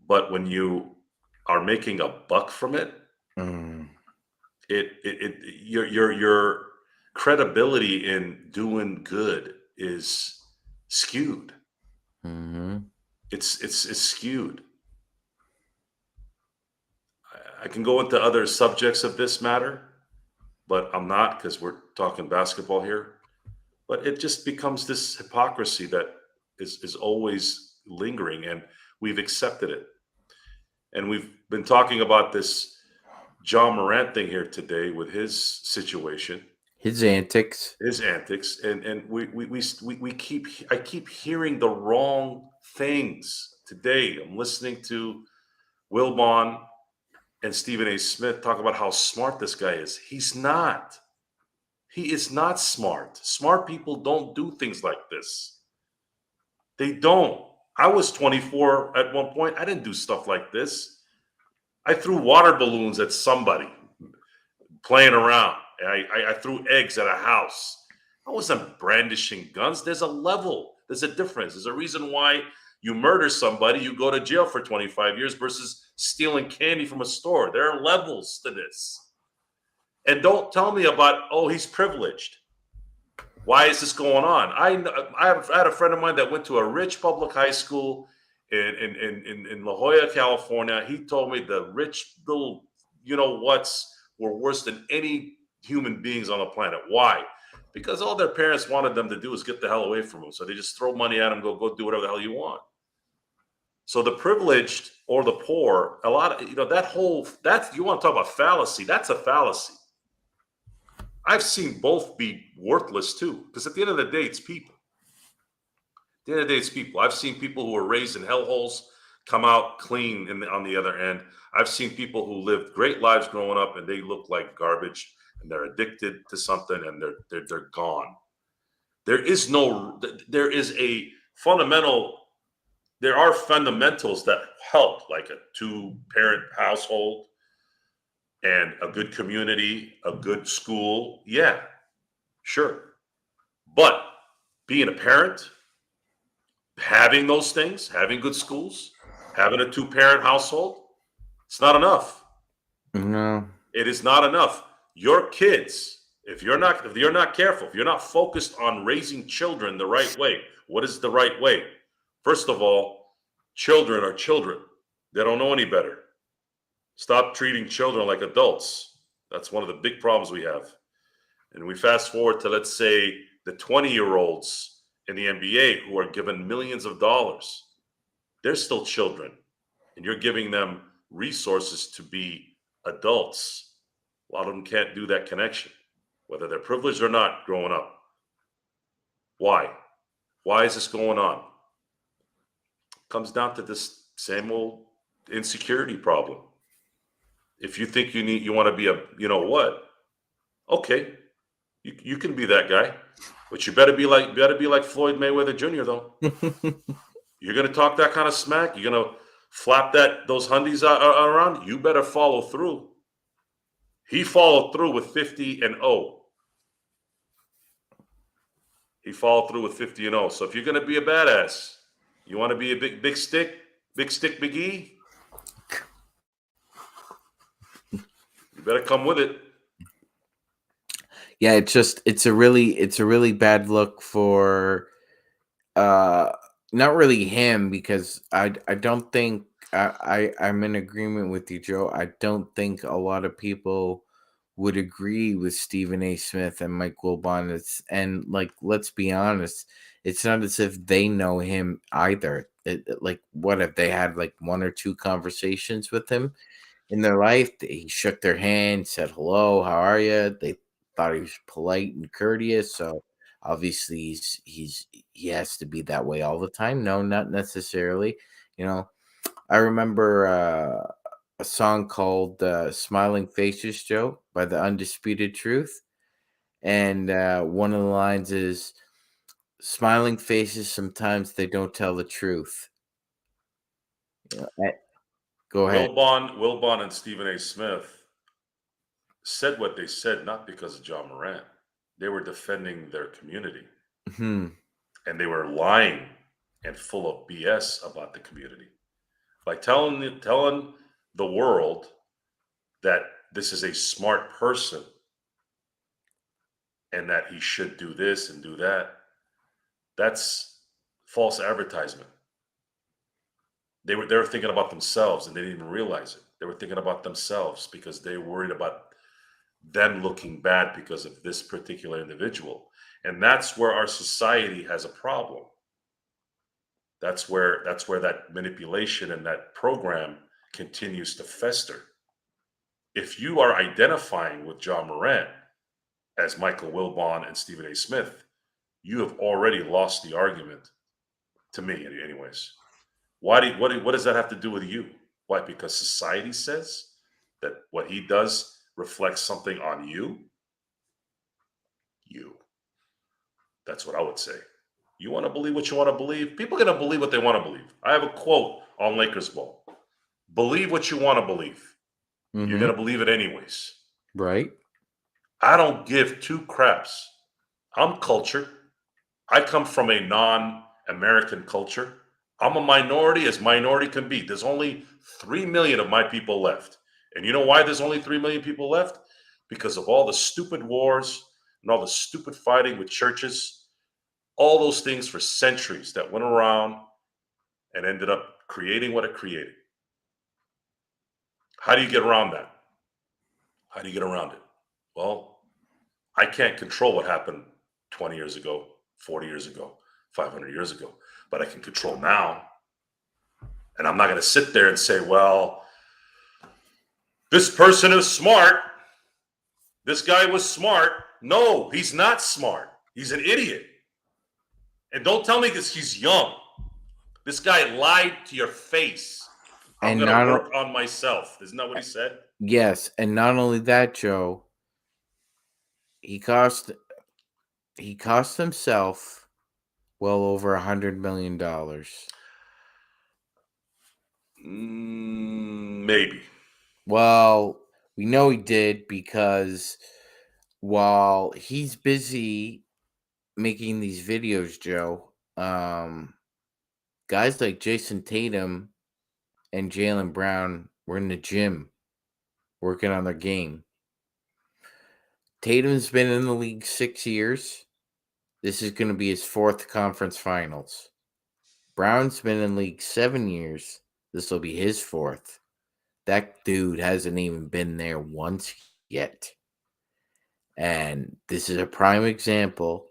but when you are making a buck from it, Mm. your credibility in doing good is skewed. Mm-hmm. It's skewed. I can go into other subjects of this matter, but I'm not because we're talking basketball here. But it just becomes this hypocrisy that is always lingering, and we've accepted it. And we've been talking about this Ja Morant thing here today with his situation, His antics. his antics, and we keep I keep hearing the wrong things today. I'm listening to Wilbon and Stephen A. Smith talk about how smart this guy is. He's not. He is not smart. Smart people don't do things like this. They don't. I was 24 at one point. I didn't do stuff like this. I threw water balloons at somebody playing around. I threw eggs at a house. I wasn't brandishing guns. There's a level. There's a difference. There's a reason why you murder somebody, you go to jail for 25 years versus stealing candy from a store. There are levels to this. And don't tell me about, oh, he's privileged. Why is this going on? I had a friend of mine that went to a rich public high school in La Jolla, California. He told me the rich little, whats were worse than any human beings on the planet. Why? Because all their parents wanted them to do is get the hell away from them. So they just throw money at them, go do whatever the hell you want. So the privileged or the poor, a lot of, that's, you want to talk about fallacy, that's a fallacy. I've seen both be worthless too, because at the end of the day, it's people. At the end of the day, it's people. I've seen people who were raised in hellholes come out clean on the other end. I've seen people who lived great lives growing up and they look like garbage and they're addicted to something and they're gone. There is a fundamental, there are fundamentals that help, like a 2-parent household and a good community, a good school. Yeah, sure. But being a parent, having those things, having good schools, having a 2-parent household, it's not enough. No. It is not enough. Your kids, if you're not careful, if you're not focused on raising children the right way, what is the right way? First of all, children are children. They don't know any better. Stop treating children like adults. That's one of the big problems we have. And we fast forward to, let's say, the 20-year-olds in the NBA who are given millions of dollars. They're still children. And you're giving them resources to be adults. A lot of them can't do that connection, whether they're privileged or not growing up. Why? Why is this going on? It comes down to this same old insecurity problem. If you think you want to be a, you know what? Okay, you can be that guy, but you better be like Floyd Mayweather Jr. though. You're gonna talk that kind of smack. You're gonna flap those hundies around. You better follow through. He followed through with 50-0. He followed through with 50-0. So if you're gonna be a badass, you want to be a big stick McGee. You better come with it. Yeah, it's a really bad look for not really him, because I don't think I'm in agreement with you, Joe. I don't think a lot of people would agree with Stephen A. Smith and Mike Wilbon. And like, let's be honest, it's not as if they know him either. Like, what if they had like 1 or 2 conversations with him in their life? He shook their hand, said hello, how are you? They thought he was polite and courteous, so obviously he has to be that way all the time. No, not necessarily. I remember a song called "Smiling Faces," Joe, by the Undisputed Truth, and one of the lines is, "Smiling faces, sometimes they don't tell the truth." Go ahead. Wilbon and Stephen A. Smith said what they said not because of Ja Morant. They were defending their community. And they were lying and full of BS about the community. Like telling the world that this is a smart person and that he should do this and do that. That's false advertisement. They were thinking about themselves and they didn't even realize it. They were thinking about themselves because they were worried about them looking bad because of this particular individual. And that's where our society has a problem. That's where that manipulation and that program continues to fester. If you are identifying with Ja Morant as Michael Wilbon and Stephen A. Smith, you have already lost the argument, to me anyways. What does that have to do with you? Why? Because society says that what he does reflects something on you? That's what I would say. You want to believe what you want to believe? People are going to believe what they want to believe. I have a quote on Lakers Ball. Believe what you want to believe. You're going to believe it anyways. Right. I don't give 2 craps. I'm cultured. I come from a non-American culture. I'm a minority as minority can be. There's only 3 million of my people left. And you know why there's only 3 million people left? Because of all the stupid wars and all the stupid fighting with churches. All those things for centuries that went around and ended up creating what it created. How do you get around that? How do you get around it? Well, I can't control what happened 20 years ago, 40 years ago, 500 years ago, but I can control now. And I'm not going to sit there and say, well, this person is smart. This guy was smart. No, he's not smart. He's an idiot. And don't tell me because he's young. This guy lied to your face. I'm And going to not work on myself. Isn't that what he said? yes, and not only that, Joe, he cost himself well over $100 million. Maybe. Well, we know he did because while he's busy making these videos, Joe, guys like Jason Tatum and Jaylen Brown were in the gym working on their game. Tatum's been in the league 6 years. This is going to be his 4th conference finals. Brown's been in the league 7 years. This will be his 4th. That dude hasn't even been there once yet. And this is a prime example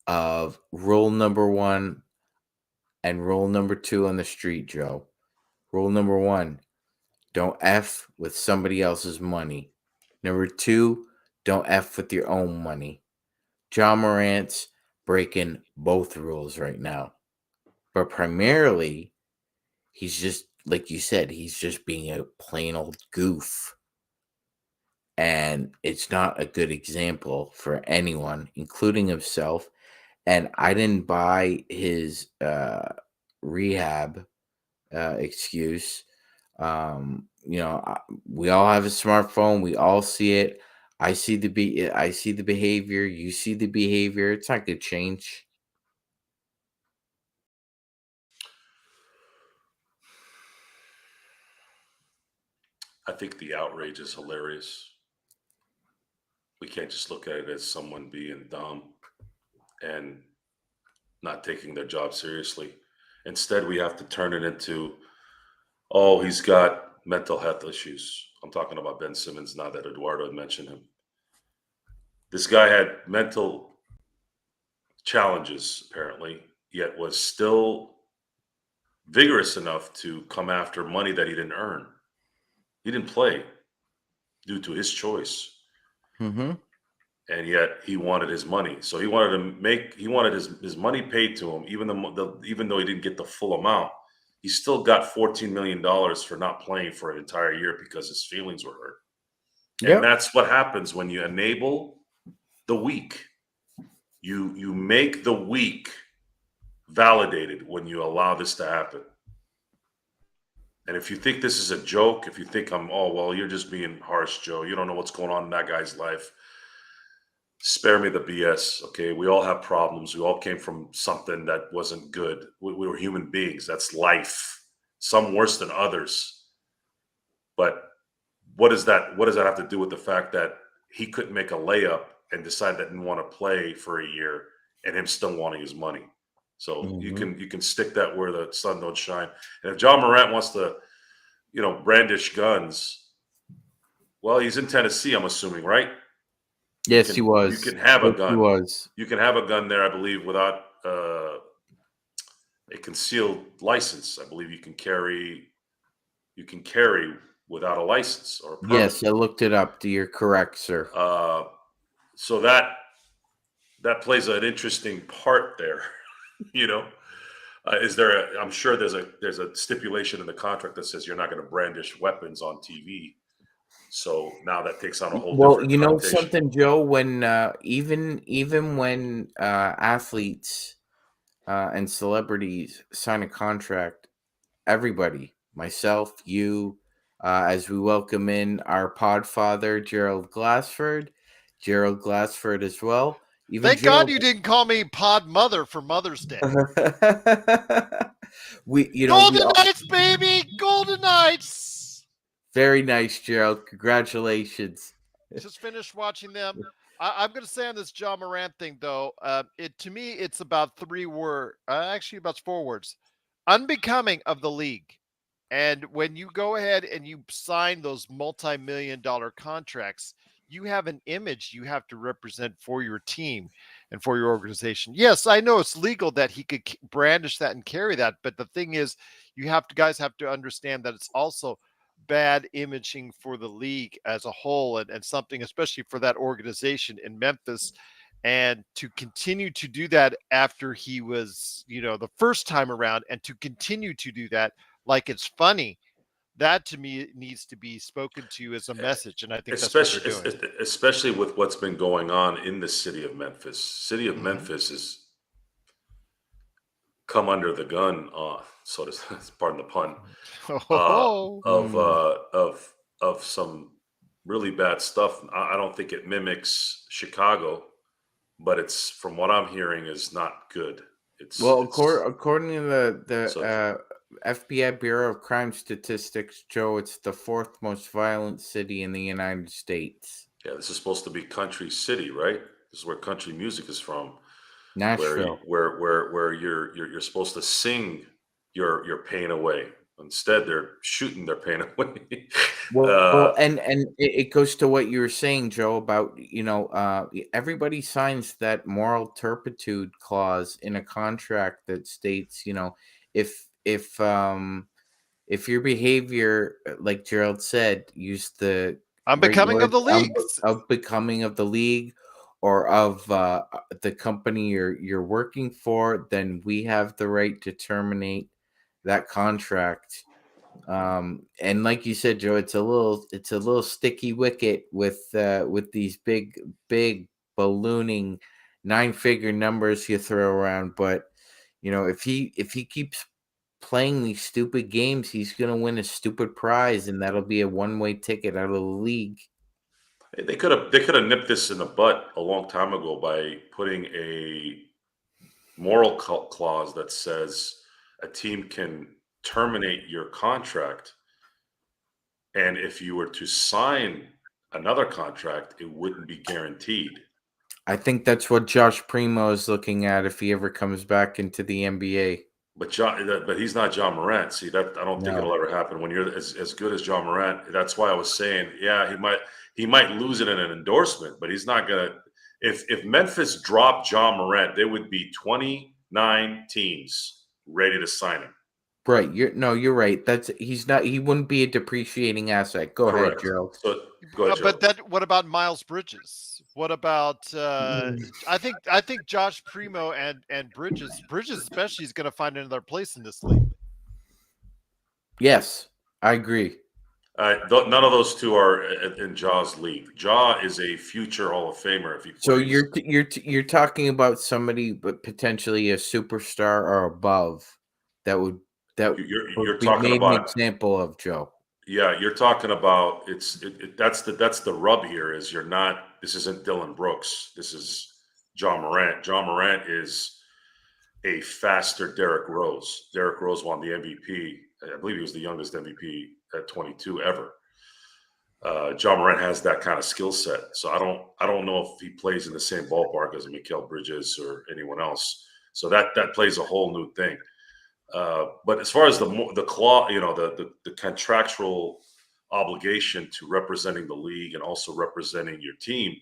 of rule number 1 and rule number 2 on the street, Joe. Rule number 1, don't F with somebody else's money. Number 2, don't F with your own money. Ja Morant's breaking both rules right now. But primarily, he's just, like you said, he's just being a plain old goof. And it's not a good example for anyone, including himself. And I didn't buy his rehab excuse. We all have a smartphone. We all see it. I see the behavior. You see the behavior. It's not going to change. I think the outrage is hilarious. We can't just look at it as someone being dumb and not taking their job seriously. Instead, we have to turn it into, oh, he's got mental health issues. I'm talking about Ben Simmons now that Eduardo had mentioned him. This guy had mental challenges, apparently, yet was still vigorous enough to come after money that he didn't earn. He didn't play due to his choice. Mm-hmm. And yet he wanted his money. So he wanted his money paid to him, even though he didn't get the full amount. He still got $14 million for not playing for an entire year because his feelings were hurt. Yep. And that's what happens when you enable the weak. You make the weak validated when you allow this to happen. And if you think this is a joke, if you think you're just being harsh, Joe, you don't know what's going on in that guy's life. Spare me the BS, okay? We all have problems. We all came from something that wasn't good. We were human beings. That's life. Some worse than others. But what does that have to do with the fact that he couldn't make a layup and decide that didn't want to play for a year and him still wanting his money? So you can stick that where the sun don't shine. And if Ja Morant wants to, brandish guns, well, he's in Tennessee, I'm assuming, right? Yes, he was. You can have a gun. He was. You can have a gun there, I believe, without a concealed license. I believe you can carry without a license or a permit. Yes, I looked it up. You're correct, sir. So that plays an interesting part there. I'm sure there's a stipulation in the contract that says you're not going to brandish weapons on TV. So now that takes on a whole different connotation. Something, Joe, when even when athletes and celebrities sign a contract, everybody, myself, you, as we welcome in our podfather, Gerald Glassford as well. Thank God you didn't call me Pod Mother for Mother's Day. Golden Knights, baby! Golden Knights! Very nice, Gerald. Congratulations. Just finished watching them. I'm going to say on this Ja Morant thing, though, to me, it's about 3 words. Actually, about 4 words. Unbecoming of the league. And when you go ahead and you sign those multi-million-dollar contracts, you have an image you have to represent for your team and for your organization. Yes, I know it's legal that he could brandish that and carry that, but the thing is, guys have to understand that it's also bad imaging for the league as a whole, and something especially for that organization in Memphis. And to continue to do that after he was, the first time around, and to continue to do that like it's funny, that to me needs to be spoken to as a message. And I think that's what they're doing. Especially with what's been going on in the city of Memphis. City of Mhm. Memphis has come under the gun, so to pardon the pun, Oh, of some really bad stuff. I don't think it mimics Chicago, but it's, from what I'm hearing, is not good. Well, It's according to the so FBI Bureau of Crime Statistics, Joe, it's the fourth most violent city in the United States. yeah. This is supposed to be country city, right? This is where country music is from. Nashville. Where you're supposed to sing your pain away. Instead, they're shooting their pain away. Well, and it goes to what you were saying, Joe, about everybody signs that moral turpitude clause in a contract that states, if if your behavior, like Gerald said, use the I'm right becoming of word the league. of becoming of the league or of the company you're working for, then we have the right to terminate that contract. And like you said, Joe, it's a little sticky wicket with these big ballooning 9-figure numbers you throw around. But if he keeps playing these stupid games, he's gonna win a stupid prize, and that'll be a one-way ticket out of the league. They could have nipped this in the butt a long time ago by putting a moral clause that says a team can terminate your contract, and if you were to sign another contract, it wouldn't be guaranteed. I think that's what Josh Primo is looking at if he ever comes back into the NBA. But he's not Ja Morant. See, that I don't think No. it'll ever happen. When you're as good as Ja Morant, that's why I was saying, yeah, he might lose it in an endorsement, but he's not gonna. If Memphis dropped Ja Morant, there would be 29 teams ready to sign him. Right. You're right. He wouldn't be a depreciating asset. Go ahead, Correct. Gerald. So go ahead, Joe. But what about Miles Bridges? What about I think Josh Primo and Bridges especially is going to find another place in this league. Yes, I agree. None of those two are in Ja's league. Ja is a future Hall of Famer if he plays. So you're talking about somebody, but potentially a superstar or above that would You're be talking made an about. example of, Joe. Yeah, you're talking about that's the rub here is you're not. This isn't Dylan Brooks. This is Ja Morant. Ja Morant is a faster Derrick Rose. Derrick Rose won the MVP. I believe he was the youngest MVP at 22 ever. Ja Morant has that kind of skill set. So I don't know if he plays in the same ballpark as Mikal Bridges or anyone else. So that plays a whole new thing. But as far as the clause, the contractual obligation to representing the league and also representing your team,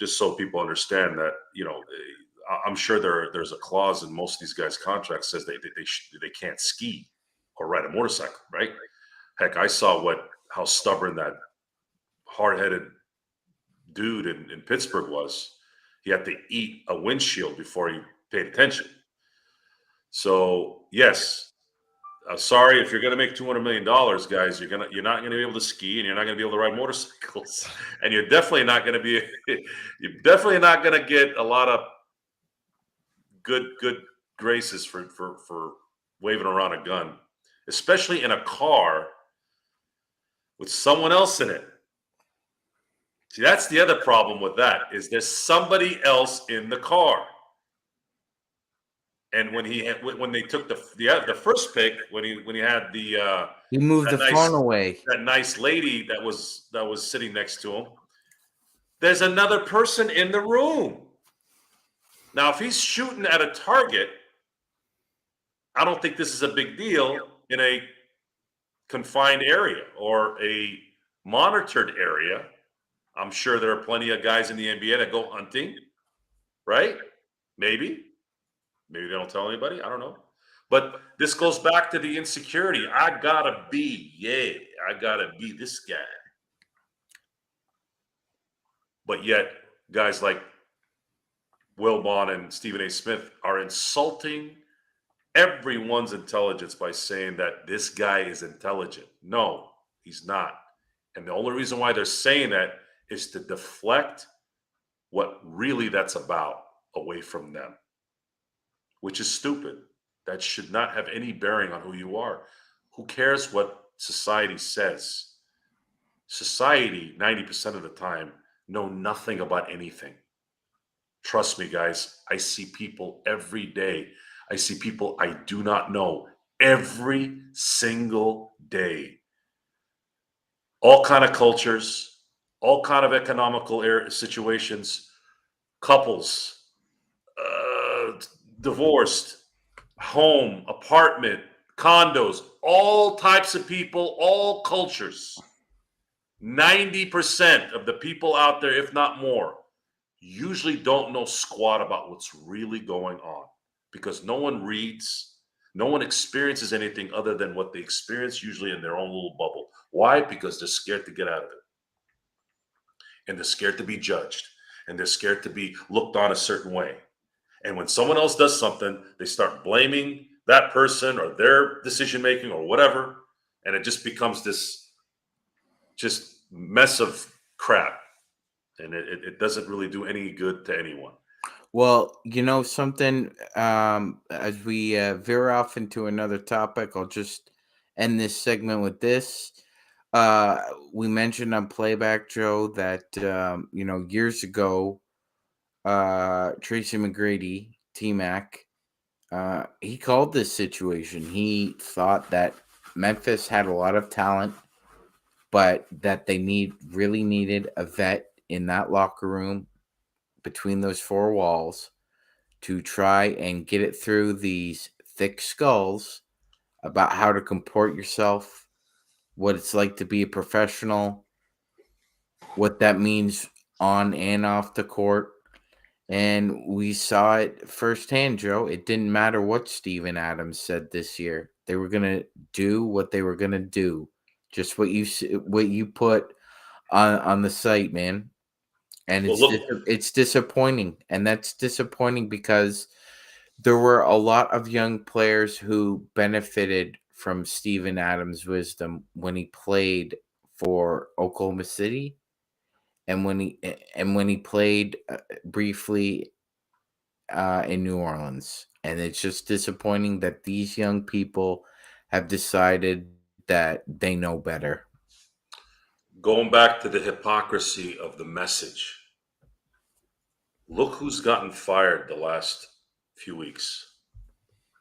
just so people understand that, I'm sure there's a clause in most of these guys' contracts says they can't ski or ride a motorcycle, right? Heck, I saw how stubborn that hard-headed dude in Pittsburgh was. He had to eat a windshield before he paid attention. So yes, sorry if you're going to make $200 million, guys. You're not going to be able to ski, and you're not going to be able to ride motorcycles, and you're definitely not going to get a lot of good graces for waving around a gun, especially in a car with someone else in it. See, that's the other problem with that is there's somebody else in the car. And when they took the first pick, when he had He moved the phone away. that nice lady that was sitting next to him, there's another person in the room. Now, if he's shooting at a target, I don't think this is a big deal in a confined area or a monitored area. I'm sure there are plenty of guys in the NBA that go hunting, right? Maybe they don't tell anybody. I don't know. But this goes back to the insecurity. I gotta be this guy. But yet, guys like Wilbon and Stephen A. Smith are insulting everyone's intelligence by saying that this guy is intelligent. No, he's not. And the only reason why they're saying that is to deflect what really that's about away from them, which is stupid. That should not have any bearing on who you are. Who cares what society says? Society, 90% of the time, know nothing about anything. Trust me, guys, I see people every day. I see people I do not know every single day. All kind of cultures, all kind of economical situations, couples, divorced, home, apartment, condos, all types of people, all cultures. 90% of the people out there, if not more, usually don't know squat about what's really going on because no one reads, no one experiences anything other than what they experience usually in their own little bubble. Why? Because they're scared to get out of it. And they're scared to be judged. And they're scared to be looked on a certain way. And when someone else does something, they start blaming that person or their decision making or whatever. And it just becomes this just mess of crap. And it doesn't really do any good to anyone. Well, you know something, as we veer off into another topic, I'll just end this segment with this. We mentioned on Playback, Joe, that, years ago, Tracy McGrady, T-Mac, he called this situation. He thought that Memphis had a lot of talent, but that they really needed a vet in that locker room between those four walls to try and get it through these thick skulls about how to comport yourself, what it's like to be a professional, what that means on and off the court. And we saw it firsthand, Joe. It didn't matter what Steven Adams said this year. They were going to do what they were going to do. Just what you put on the site, man. And it's disappointing. And that's disappointing because there were a lot of young players who benefited from Steven Adams' wisdom when he played for Oklahoma City and when he played briefly in New Orleans. And it's just disappointing that these young people have decided that they know better. Going back to the hypocrisy of the message. Look who's gotten fired the last few weeks.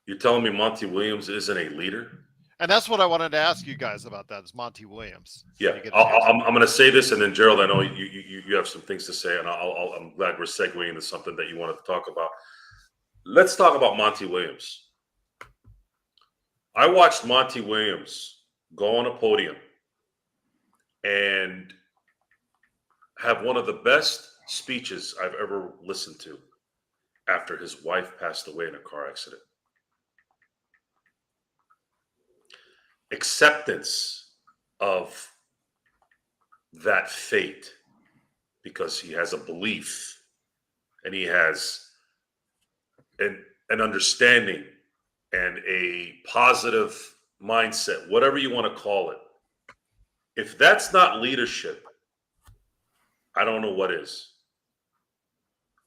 You're telling me Monty Williams isn't a leader? And that's what I wanted to ask you guys about. That is Monty Williams. Yeah, I'm going to say this, and then Gerald, I know you have some things to say, and I'm glad we're segueing into something that you wanted to talk about. Let's talk about Monty Williams. I watched Monty Williams go on a podium and have one of the best speeches I've ever listened to after his wife passed away in a car accident. Acceptance of that fate because he has a belief and he has an understanding and a positive mindset, whatever you want to call it. If that's not leadership, I don't know what is.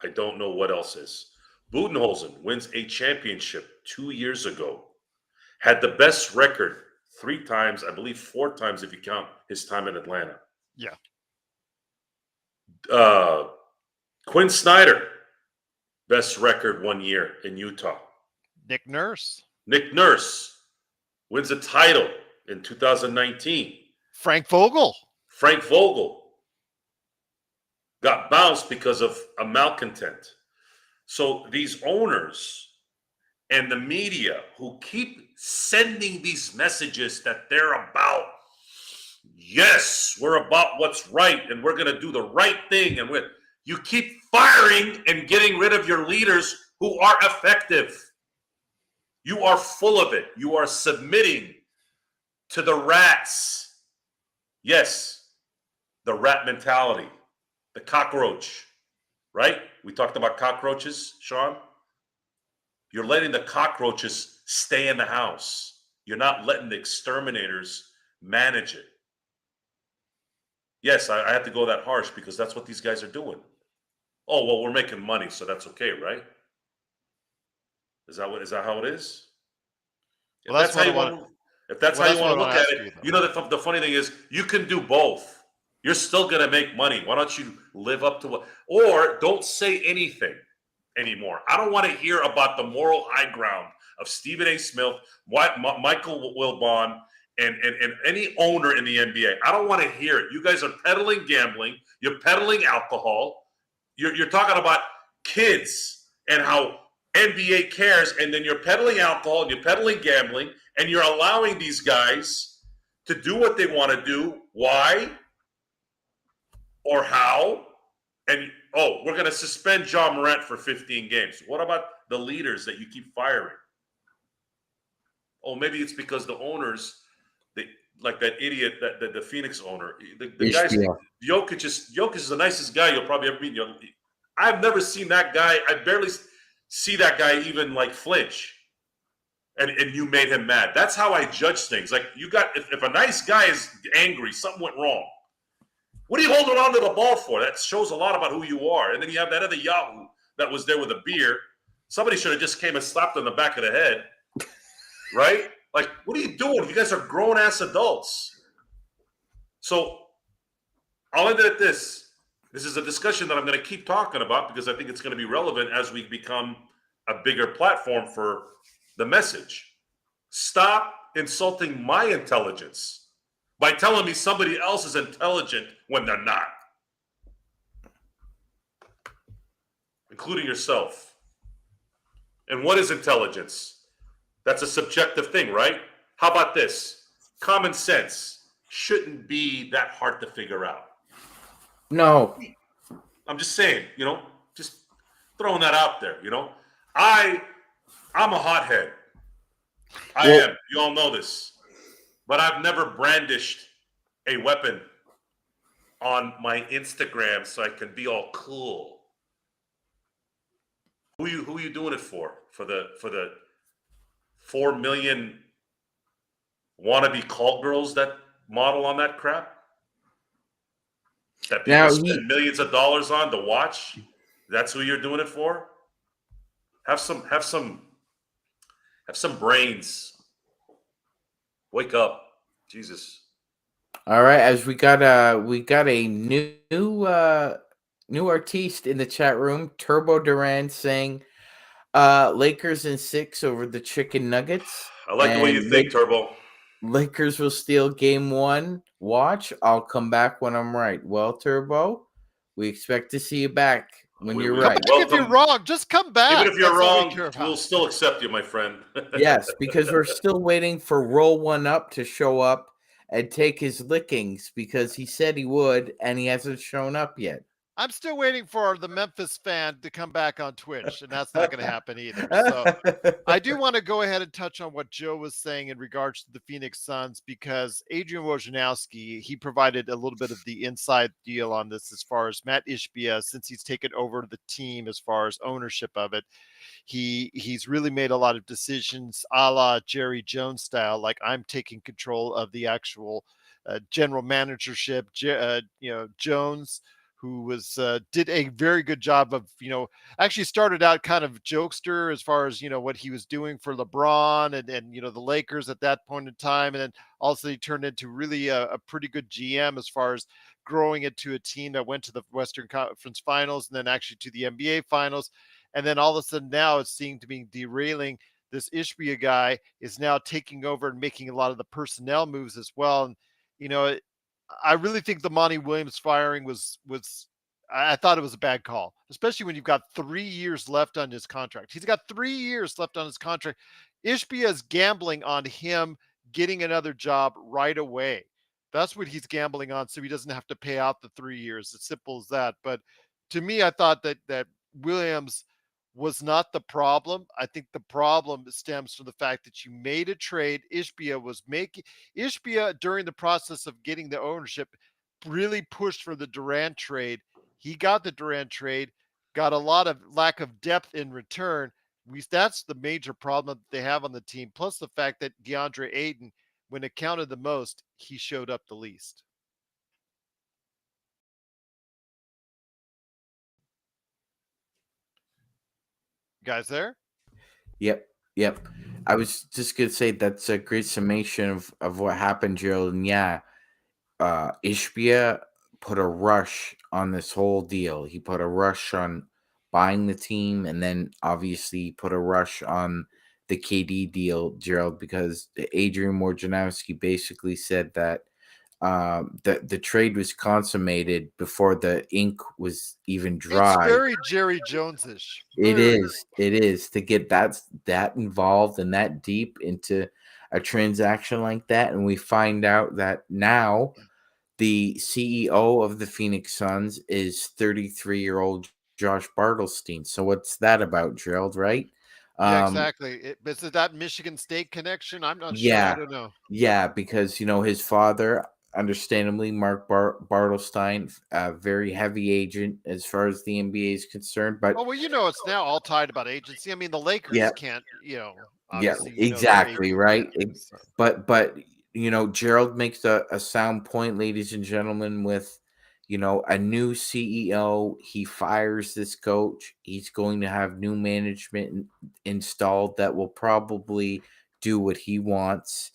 I don't know what else is. Budenholzer wins a championship 2 years ago. Had the best record 3 times, I believe 4 times if you count his time in Atlanta. Yeah. Quinn Snyder, best record 1 year in Utah. Nick Nurse wins a title in 2019. Frank Vogel got bounced because of a malcontent. So these owners and the media who keep sending these messages that they're about, yes, we're about what's right and we're going to do the right thing. And you keep firing and getting rid of your leaders who are effective. You are full of it. You are submitting to the rats. Yes, the rat mentality, the cockroach, right? We talked about cockroaches, Sean. You're letting the cockroaches stay in the house. You're not letting the exterminators manage it. Yes, I have to go that harsh because that's what these guys are doing. Oh, well, we're making money, so that's okay, right? Is that how it is? Well, that's what I want. If that's Well, how that's you want what to I look wanna at ask you, it, though. you know, the funny thing is you can do both. You're still going to make money. Why don't you live up to what, or don't say anything anymore. I don't want to hear about the moral high ground of Stephen A. Smith, Michael Wilbon, and any owner in the NBA. I don't want to hear it. You guys are peddling gambling. You're peddling alcohol. You're talking about kids and how NBA cares, and then you're peddling alcohol and you're peddling gambling, and you're allowing these guys to do what they want to do. Why? Or how? And we're going to suspend Ja Morant for 15 games. What about the leaders that you keep firing? Oh, maybe it's because the owners, like that idiot, the Phoenix owner, the guys. Jokic is the nicest guy you'll probably ever meet. I've never seen that guy. I barely see that guy even like flinch. And you made him mad. That's how I judge things. Like if a nice guy is angry, something went wrong. What are you holding on to the ball for? That shows a lot about who you are. And then you have that other Yahoo that was there with a beer. Somebody should have just came and slapped him in the back of the head. Right? Like, what are you doing? You guys are grown-ass adults. So I'll end it at this. This is a discussion that I'm going to keep talking about because I think it's going to be relevant as we become a bigger platform for the message. Stop insulting my intelligence by telling me somebody else is intelligent when they're not, including yourself. And what is intelligence? That's a subjective thing, right? How about this? Common sense shouldn't be that hard to figure out. No. I'm just saying, just throwing that out there, I'm a hothead. I am. You all know this. But I've never brandished a weapon on my Instagram so I can be all cool. Who are you doing it for? For the 4 million wannabe call girls that model on that crap? That people spend millions of dollars on to watch? That's who you're doing it for? Have some brains. Wake up. Jesus. All right, as we got a new artiste in the chat room, Turbo Duran, saying Lakers in 6 over the Chicken Nuggets. I like the way you think, Turbo. Lakers will steal game 1. Watch, I'll come back when I'm right. Well, Turbo, we expect to see you back when you're right. If you're wrong, just come back. Even if you're wrong, we'll still accept you, my friend. Yes, because we're still waiting for Roll One Up to show up and take his lickings because he said he would, and he hasn't shown up yet. I'm still waiting for the Memphis fan to come back on Twitch, and that's not going to happen either. So I do want to go ahead and touch on what Joe was saying in regards to the Phoenix Suns, because Adrian Wojnarowski, he provided a little bit of the inside deal on this as far as Matt Ishbia, since he's taken over the team as far as ownership of it. He's really made a lot of decisions a la Jerry Jones style, like I'm taking control of the actual general managership. Jones, who was did a very good job of, actually started out kind of jokester as far as, what he was doing for LeBron and the Lakers at that point in time. And then also he turned into really a pretty good GM as far as growing it to a team that went to the Western Conference Finals and then actually to the NBA Finals. And then all of a sudden now it seemed to be derailing. This Ishbia guy is now taking over and making a lot of the personnel moves as well. And, I really think the Monty Williams firing was I thought it was a bad call, especially when you've got 3 years left on his contract. He's got 3 years left on his contract. Ishbia is gambling on him getting another job right away. That's what he's gambling on, so he doesn't have to pay out the 3 years. It's simple as that. But to me, I thought that Williams was not the problem. I think the problem stems from the fact that you made a trade. Ishbia during the process of getting the ownership really pushed for the Durant trade. He got the Durant trade, got a lot of lack of depth in return. That's the major problem that they have on the team. Plus the fact that DeAndre Ayton, when it counted the most, he showed up the least. You guys there? Yep, yep. I was just gonna say that's a great summation of what happened, Gerald. And yeah, Ishbia put a rush on this whole deal. He put a rush on buying the team, and then obviously put a rush on the KD deal, Gerald, because Adrian Wojnarowski basically said that the trade was consummated before the ink was even It's dry. very Jerry Jones-ish. It Very. is. It is to get that involved and that deep into a transaction like that, and we find out that now the CEO of the Phoenix Suns is 33-year-old Josh Bartlestein. So what's that about, Gerald? Right? Yeah, Um, exactly. Is it that Michigan State connection? I'm not sure. I yeah, don't know. yeah, because his father, understandably, Mark Bartlestein, a very heavy agent as far as the NBA is concerned, but Oh, well, it's now all tied about agency. I mean, the yeah. Lakers can't, Yeah, obviously, their exactly, agent. Yeah. right? So, But Gerald makes a sound point, ladies and gentlemen, with a new CEO. He fires this coach. He's going to have new management installed that will probably do what he wants.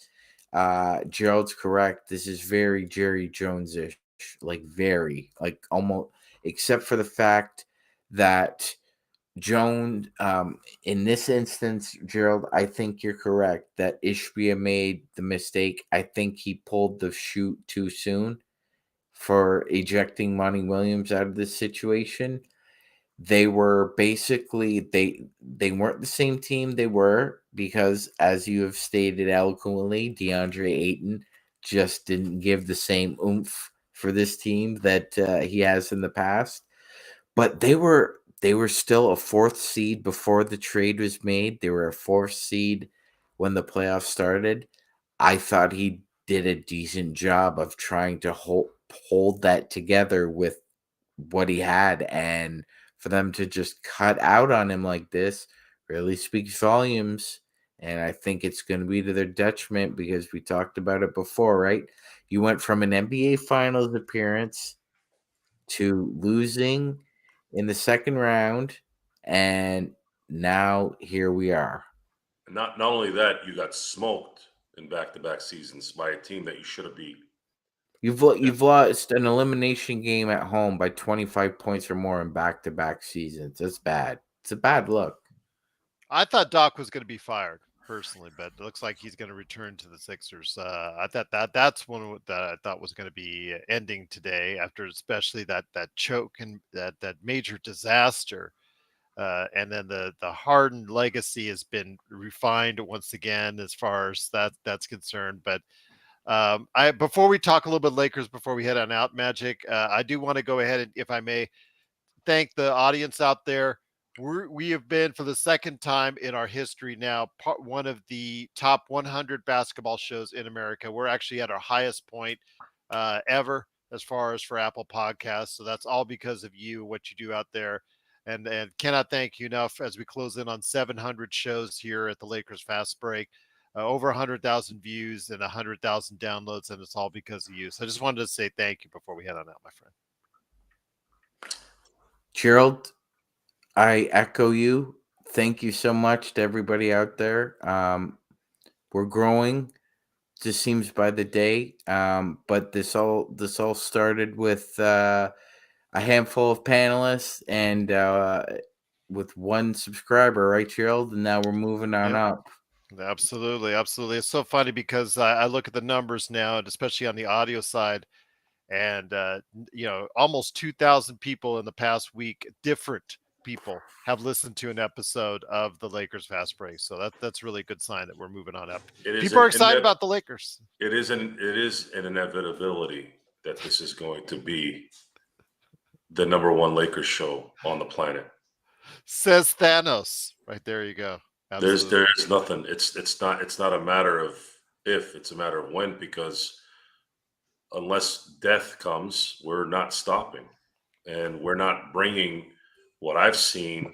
Gerald's correct. This is very Jerry Jones-ish, like very, like almost, except for the fact that Jones, in this instance, Gerald, I think you're correct that Ishbia made the mistake. I think he pulled the chute too soon for ejecting Monty Williams out of this situation. They were basically they weren't the same team they were because, as you have stated eloquently, DeAndre Ayton just didn't give the same oomph for this team that he has in the past. But they were still a fourth seed before the trade was made. They were a fourth seed when the playoffs started. I thought he did a decent job of trying to hold that together with what he had, and for them to just cut out on him like this really speaks volumes. And I think it's going to be to their detriment because we talked about it before, right? You went from an NBA Finals appearance to losing in the second round, and now here we are. And not only that, you got smoked in back-to-back seasons by a team that you should have beat. You've lost an elimination game at home by 25 points or more in back-to-back seasons. That's bad. It's a bad look. I thought Doc was going to be fired personally, but it looks like he's going to return to the Sixers. I thought that's one that I thought was going to be ending today after, especially that choke and that major disaster. And then the Harden legacy has been refined once again as far as that's concerned. But I before we talk a little bit Lakers before we head on out, Magic, I do want to go ahead and, if I may, thank the audience out there. We have been, for the second time in our history now, one of the top 100 basketball shows in America. We're actually at our highest point ever as far as for Apple Podcasts. So that's all because of you, what you do out there. And cannot thank you enough as we close in on 700 shows here at the Lakers Fast Break. Over 100,000 views and 100,000 downloads, and it's all because of you. So I just wanted to say thank you before we head on out, my friend. Gerald, I echo you. Thank you so much to everybody out there. We're growing. Just seems by the day. But this all started with a handful of panelists and with one subscriber, right, Gerald? And now we're moving on Yep. up. Absolutely, absolutely. It's so funny because I look at the numbers now, and especially on the audio side, and almost 2,000 people in the past week, different people, have listened to an episode of the Lakers Fast Break. So that's really a good sign that we're moving on up. People are excited about the Lakers. It is an inevitability that this is going to be the number one Lakers show on the planet. Says Thanos. Right there you go. Absolutely. There's nothing. It's not a matter of if, it's a matter of when, because unless death comes, we're not stopping, and we're not bringing what I've seen.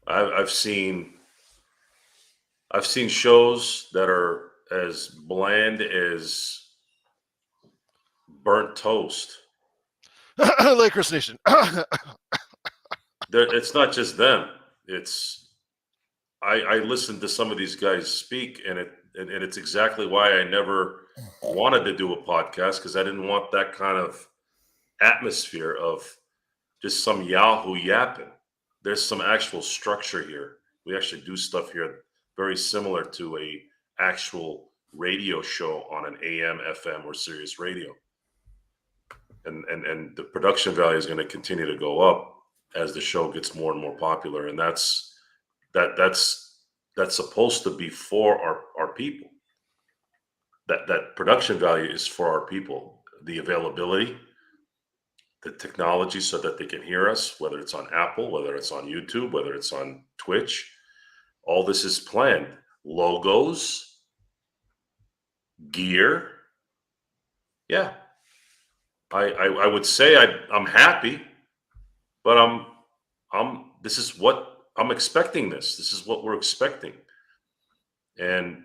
I've seen shows that are as bland as burnt toast. Lakers Nation. It's not just them. It's I listened to some of these guys speak, and it's exactly why I never wanted to do a podcast, because I didn't want that kind of atmosphere of just some Yahoo yapping. There's some actual structure here. We actually do stuff here very similar to a actual radio show on an AM, FM, or Sirius radio. And the production value is going to continue to go up as the show gets more and more popular, and that's supposed to be for our people. That production value is for our people. The availability, the technology, so that they can hear us, whether it's on Apple, whether it's on YouTube, whether it's on Twitch. All this is planned. Logos, gear. Yeah. I would say I'm happy, but this is what I'm expecting. This is what we're expecting. And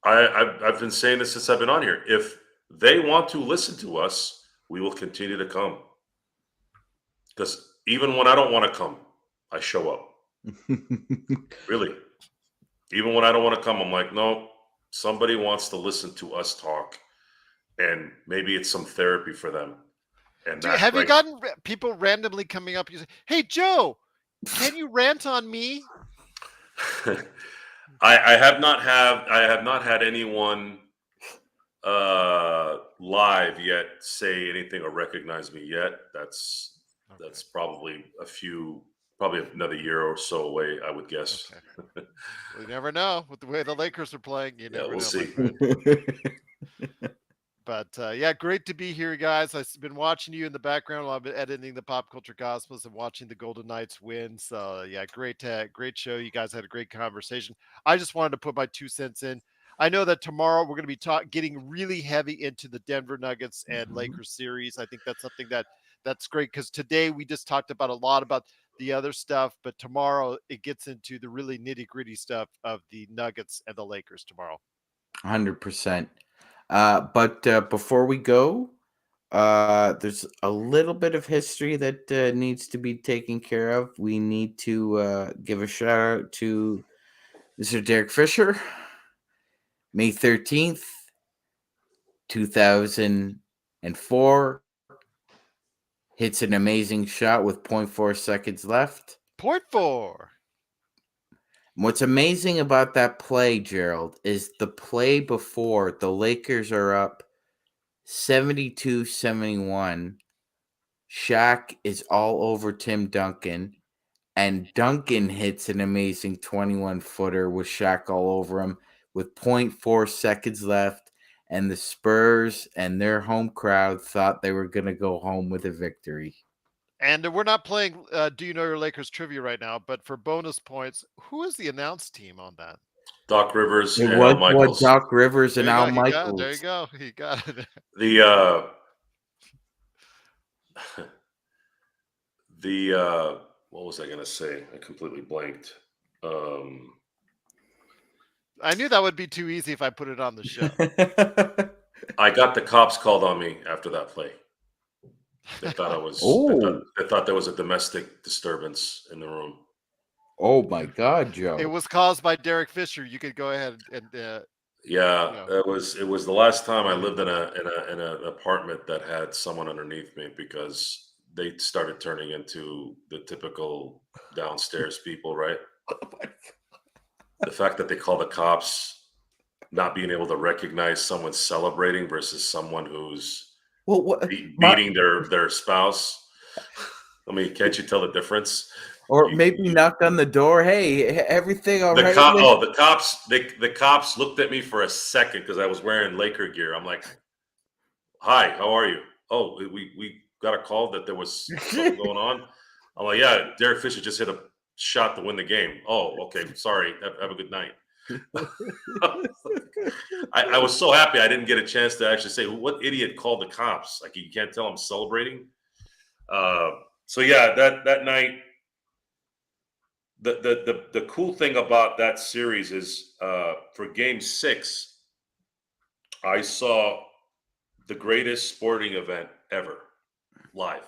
I've been saying this since I've been on here. If they want to listen to us, we will continue to come. Because even when I don't want to come, I show up. Really. Even when I don't want to come, I'm like, no, somebody wants to listen to us talk. And maybe it's some therapy for them. And have you gotten people randomly coming up? You say, "Hey, Joe, can you rant on me?" I have not had anyone live yet say anything or recognize me yet. That's probably another year or so away, I would guess. Okay. We never know with the way the Lakers are playing. You never know. We'll see. But yeah, great to be here, guys. I've been watching you in the background while I've been editing the Pop Culture Cosmos and watching the Golden Knights win. So yeah, great show. You guys had a great conversation. I just wanted to put my 2 cents in. I know that tomorrow we're going to be getting really heavy into the Denver Nuggets and Lakers series. I think that's something that's great, because today we just talked about a lot about the other stuff, but tomorrow it gets into the really nitty-gritty stuff of the Nuggets and the Lakers tomorrow. 100%. But before we go, there's a little bit of history that needs to be taken care of. We need to give a shout out to Mr. Derek Fisher. May 13th, 2004, hits an amazing shot with 0.4 seconds left. 0.4. What's amazing about that play, Gerald, is the play before the Lakers are up 72-71. Shaq is all over Tim Duncan, and Duncan hits an amazing 21-footer with Shaq all over him with 0.4 seconds left, and the Spurs and their home crowd thought they were going to go home with a victory. And we're not playing Do You Know Your Lakers trivia right now, but for bonus points, who is the announced team on that? Doc Rivers It and was Al Michaels. Doc Rivers and Al Michaels. There you go. He got it. What was I going to say? I completely blanked. I knew that would be too easy if I put it on the show. I got the cops called on me after that play. They thought I was. They thought there was a domestic disturbance in the room. Oh my God, Joe! It was caused by Derek Fisher. You could go ahead and. It was the last time I lived in an apartment that had someone underneath me, because they started turning into the typical downstairs people, right? The fact that they call the cops, not being able to recognize someone celebrating versus someone who's beating their spouse. I mean, can't you tell the difference? Or maybe knock on the door. Hey, everything all right? The cops looked at me for a second because I was wearing Laker gear. I'm like, "Hi, how are you?" "Oh, we got a call that there was something going on. I'm like, yeah, Derek Fisher just hit a shot to win the game. Oh, okay. Sorry. Have a good night. I was so happy I didn't get a chance to actually say, what idiot called the cops? Like, you can't tell I'm celebrating. So yeah, that night, the cool thing about that series is for Game 6, I saw the greatest sporting event ever live.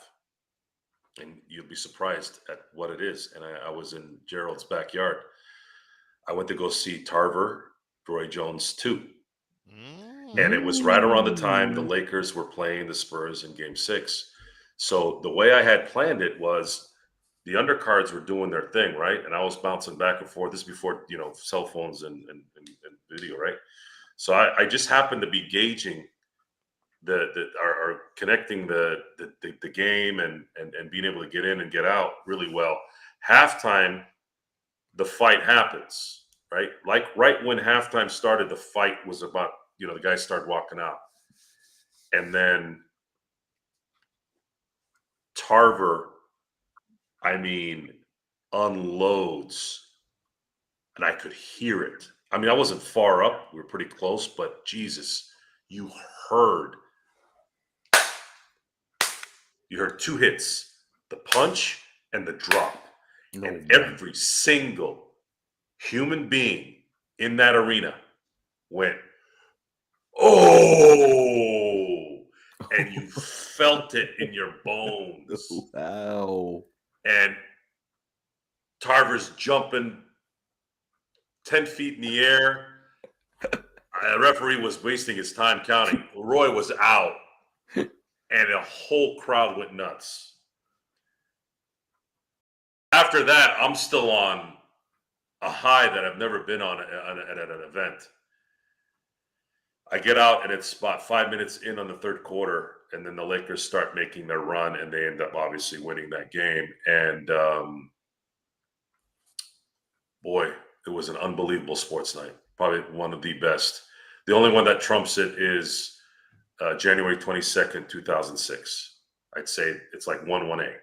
And you'll be surprised at what it is. And I was in Gerald's backyard. I went to go see Tarver, Roy Jones 2. And it was right around the time the Lakers were playing the Spurs in Game 6. So the way I had planned it was the undercards were doing their thing, right? And I was bouncing back and forth. This is before, cell phones and video, right? So I just happened to be gauging are connecting the game and being able to get in and get out really well. Halftime, the fight happens, right? Like right when halftime started, the fight was about, the guys started walking out. And then Tarver, unloads, and I could hear it. I wasn't far up. We were pretty close, but Jesus, you heard 2 hits, the punch and the drop. And every single human being in that arena went, oh, and you felt it in your bones. Wow. And Tarver's jumping 10 feet in the air. The referee was wasting his time counting. Roy was out. And the whole crowd went nuts. After that, I'm still on a high that I've never been on at an event. I get out, and it's about 5 minutes in on the third quarter, and then the Lakers start making their run, and they end up obviously winning that game. And boy, it was an unbelievable sports night. Probably one of the best. The only one that trumps it is January 22nd, 2006. I'd say it's like 1-1A.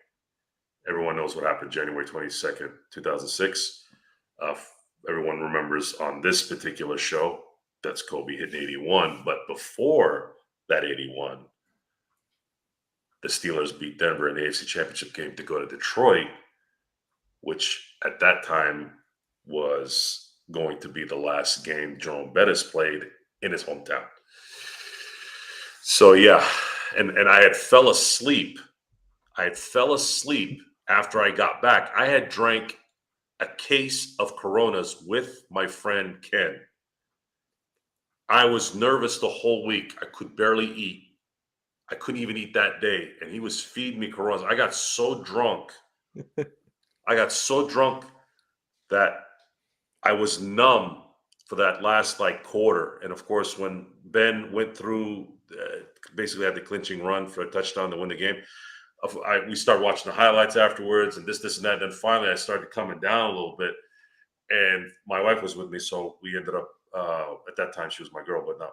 Everyone knows what happened January 22nd, 2006. Everyone remembers on this particular show, that's Kobe hitting 81. But before that 81, the Steelers beat Denver in the AFC Championship game to go to Detroit, which at that time was going to be the last game Jerome Bettis played in his hometown. So yeah, and I had fell asleep. After I got back. I had drank a case of Coronas with my friend Ken. I was nervous the whole week. I could barely eat. I couldn't even eat that day. And he was feeding me Coronas. I got so drunk. That I was numb for that last quarter. And of course, when Ben went through, basically had the clinching run for a touchdown to win the game, we started watching the highlights afterwards and this and that. And then finally I started coming down a little bit, and my wife was with me. So we ended up, at that time, she was my girl, but not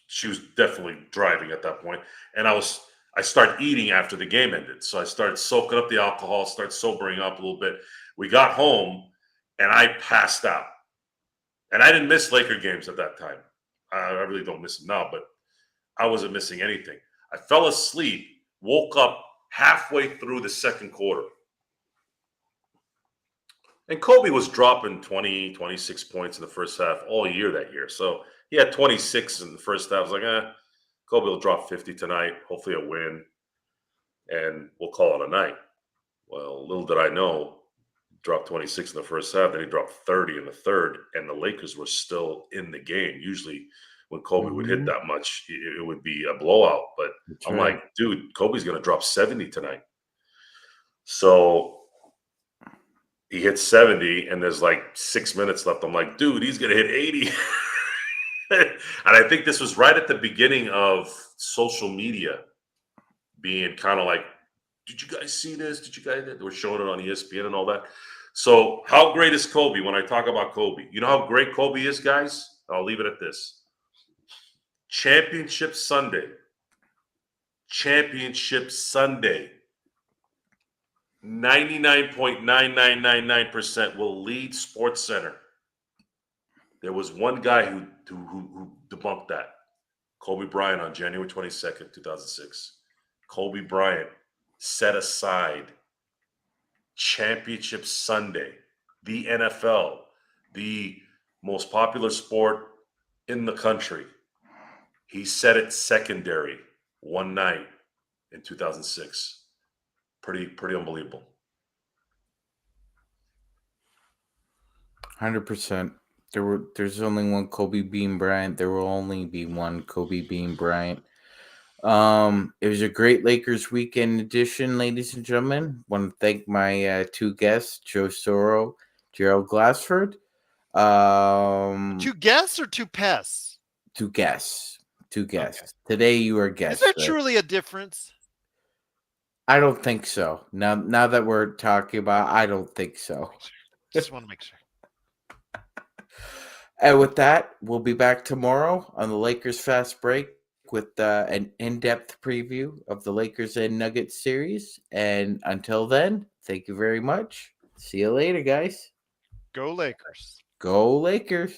she was definitely driving at that point. And I started eating after the game ended. So I started soaking up the alcohol, started sobering up a little bit. We got home and I passed out. And I didn't miss Laker games at that time. I really don't miss them now, but I wasn't missing anything. I fell asleep, woke up halfway through the second quarter. And Kobe was dropping 20, 26 points in the first half all year that year. So he had 26 in the first half. I was like, Kobe will drop 50 tonight, hopefully a win, and we'll call it a night. Well, little did I know, he dropped 26 in the first half, then he dropped 30 in the third, and the Lakers were still in the game. Usually when Kobe would hit that much, it would be a blowout. But I'm like, dude, Kobe's going to drop 70 tonight. So he hits 70, and there's 6 minutes left. I'm like, dude, he's going to hit 80. And I think this was right at the beginning of social media being kind of like, did you guys see this? Did you guys? They were showing it on ESPN and all that. So how great is Kobe? When I talk about Kobe, you know how great Kobe is, guys? I'll leave it at this. Championship Sunday, championship Sunday. 99.9999% will lead Sports Center. There was one guy who debunked that. Kobe Bryant on January 22nd, 2006. Kobe Bryant set aside Championship Sunday, the NFL, the most popular sport in the country. He set it secondary one night in 2006. Pretty unbelievable. 100%. There's only one Kobe Bean Bryant. There will only be one Kobe Bean Bryant. It was a great Lakers weekend edition, ladies and gentlemen. Want to thank my two guests, Joe Soro, Gerald Glassford. Two guests or two pests? Two guests. Okay. Today you are guests. Is there truly a difference? I don't think so. Now that we're talking about, I don't think so. Just want to make sure. And with that, we'll be back tomorrow on the Lakers Fast Break with an in-depth preview of the Lakers and Nuggets series. And until then, thank you very much. See you later, guys. Go Lakers. Go Lakers.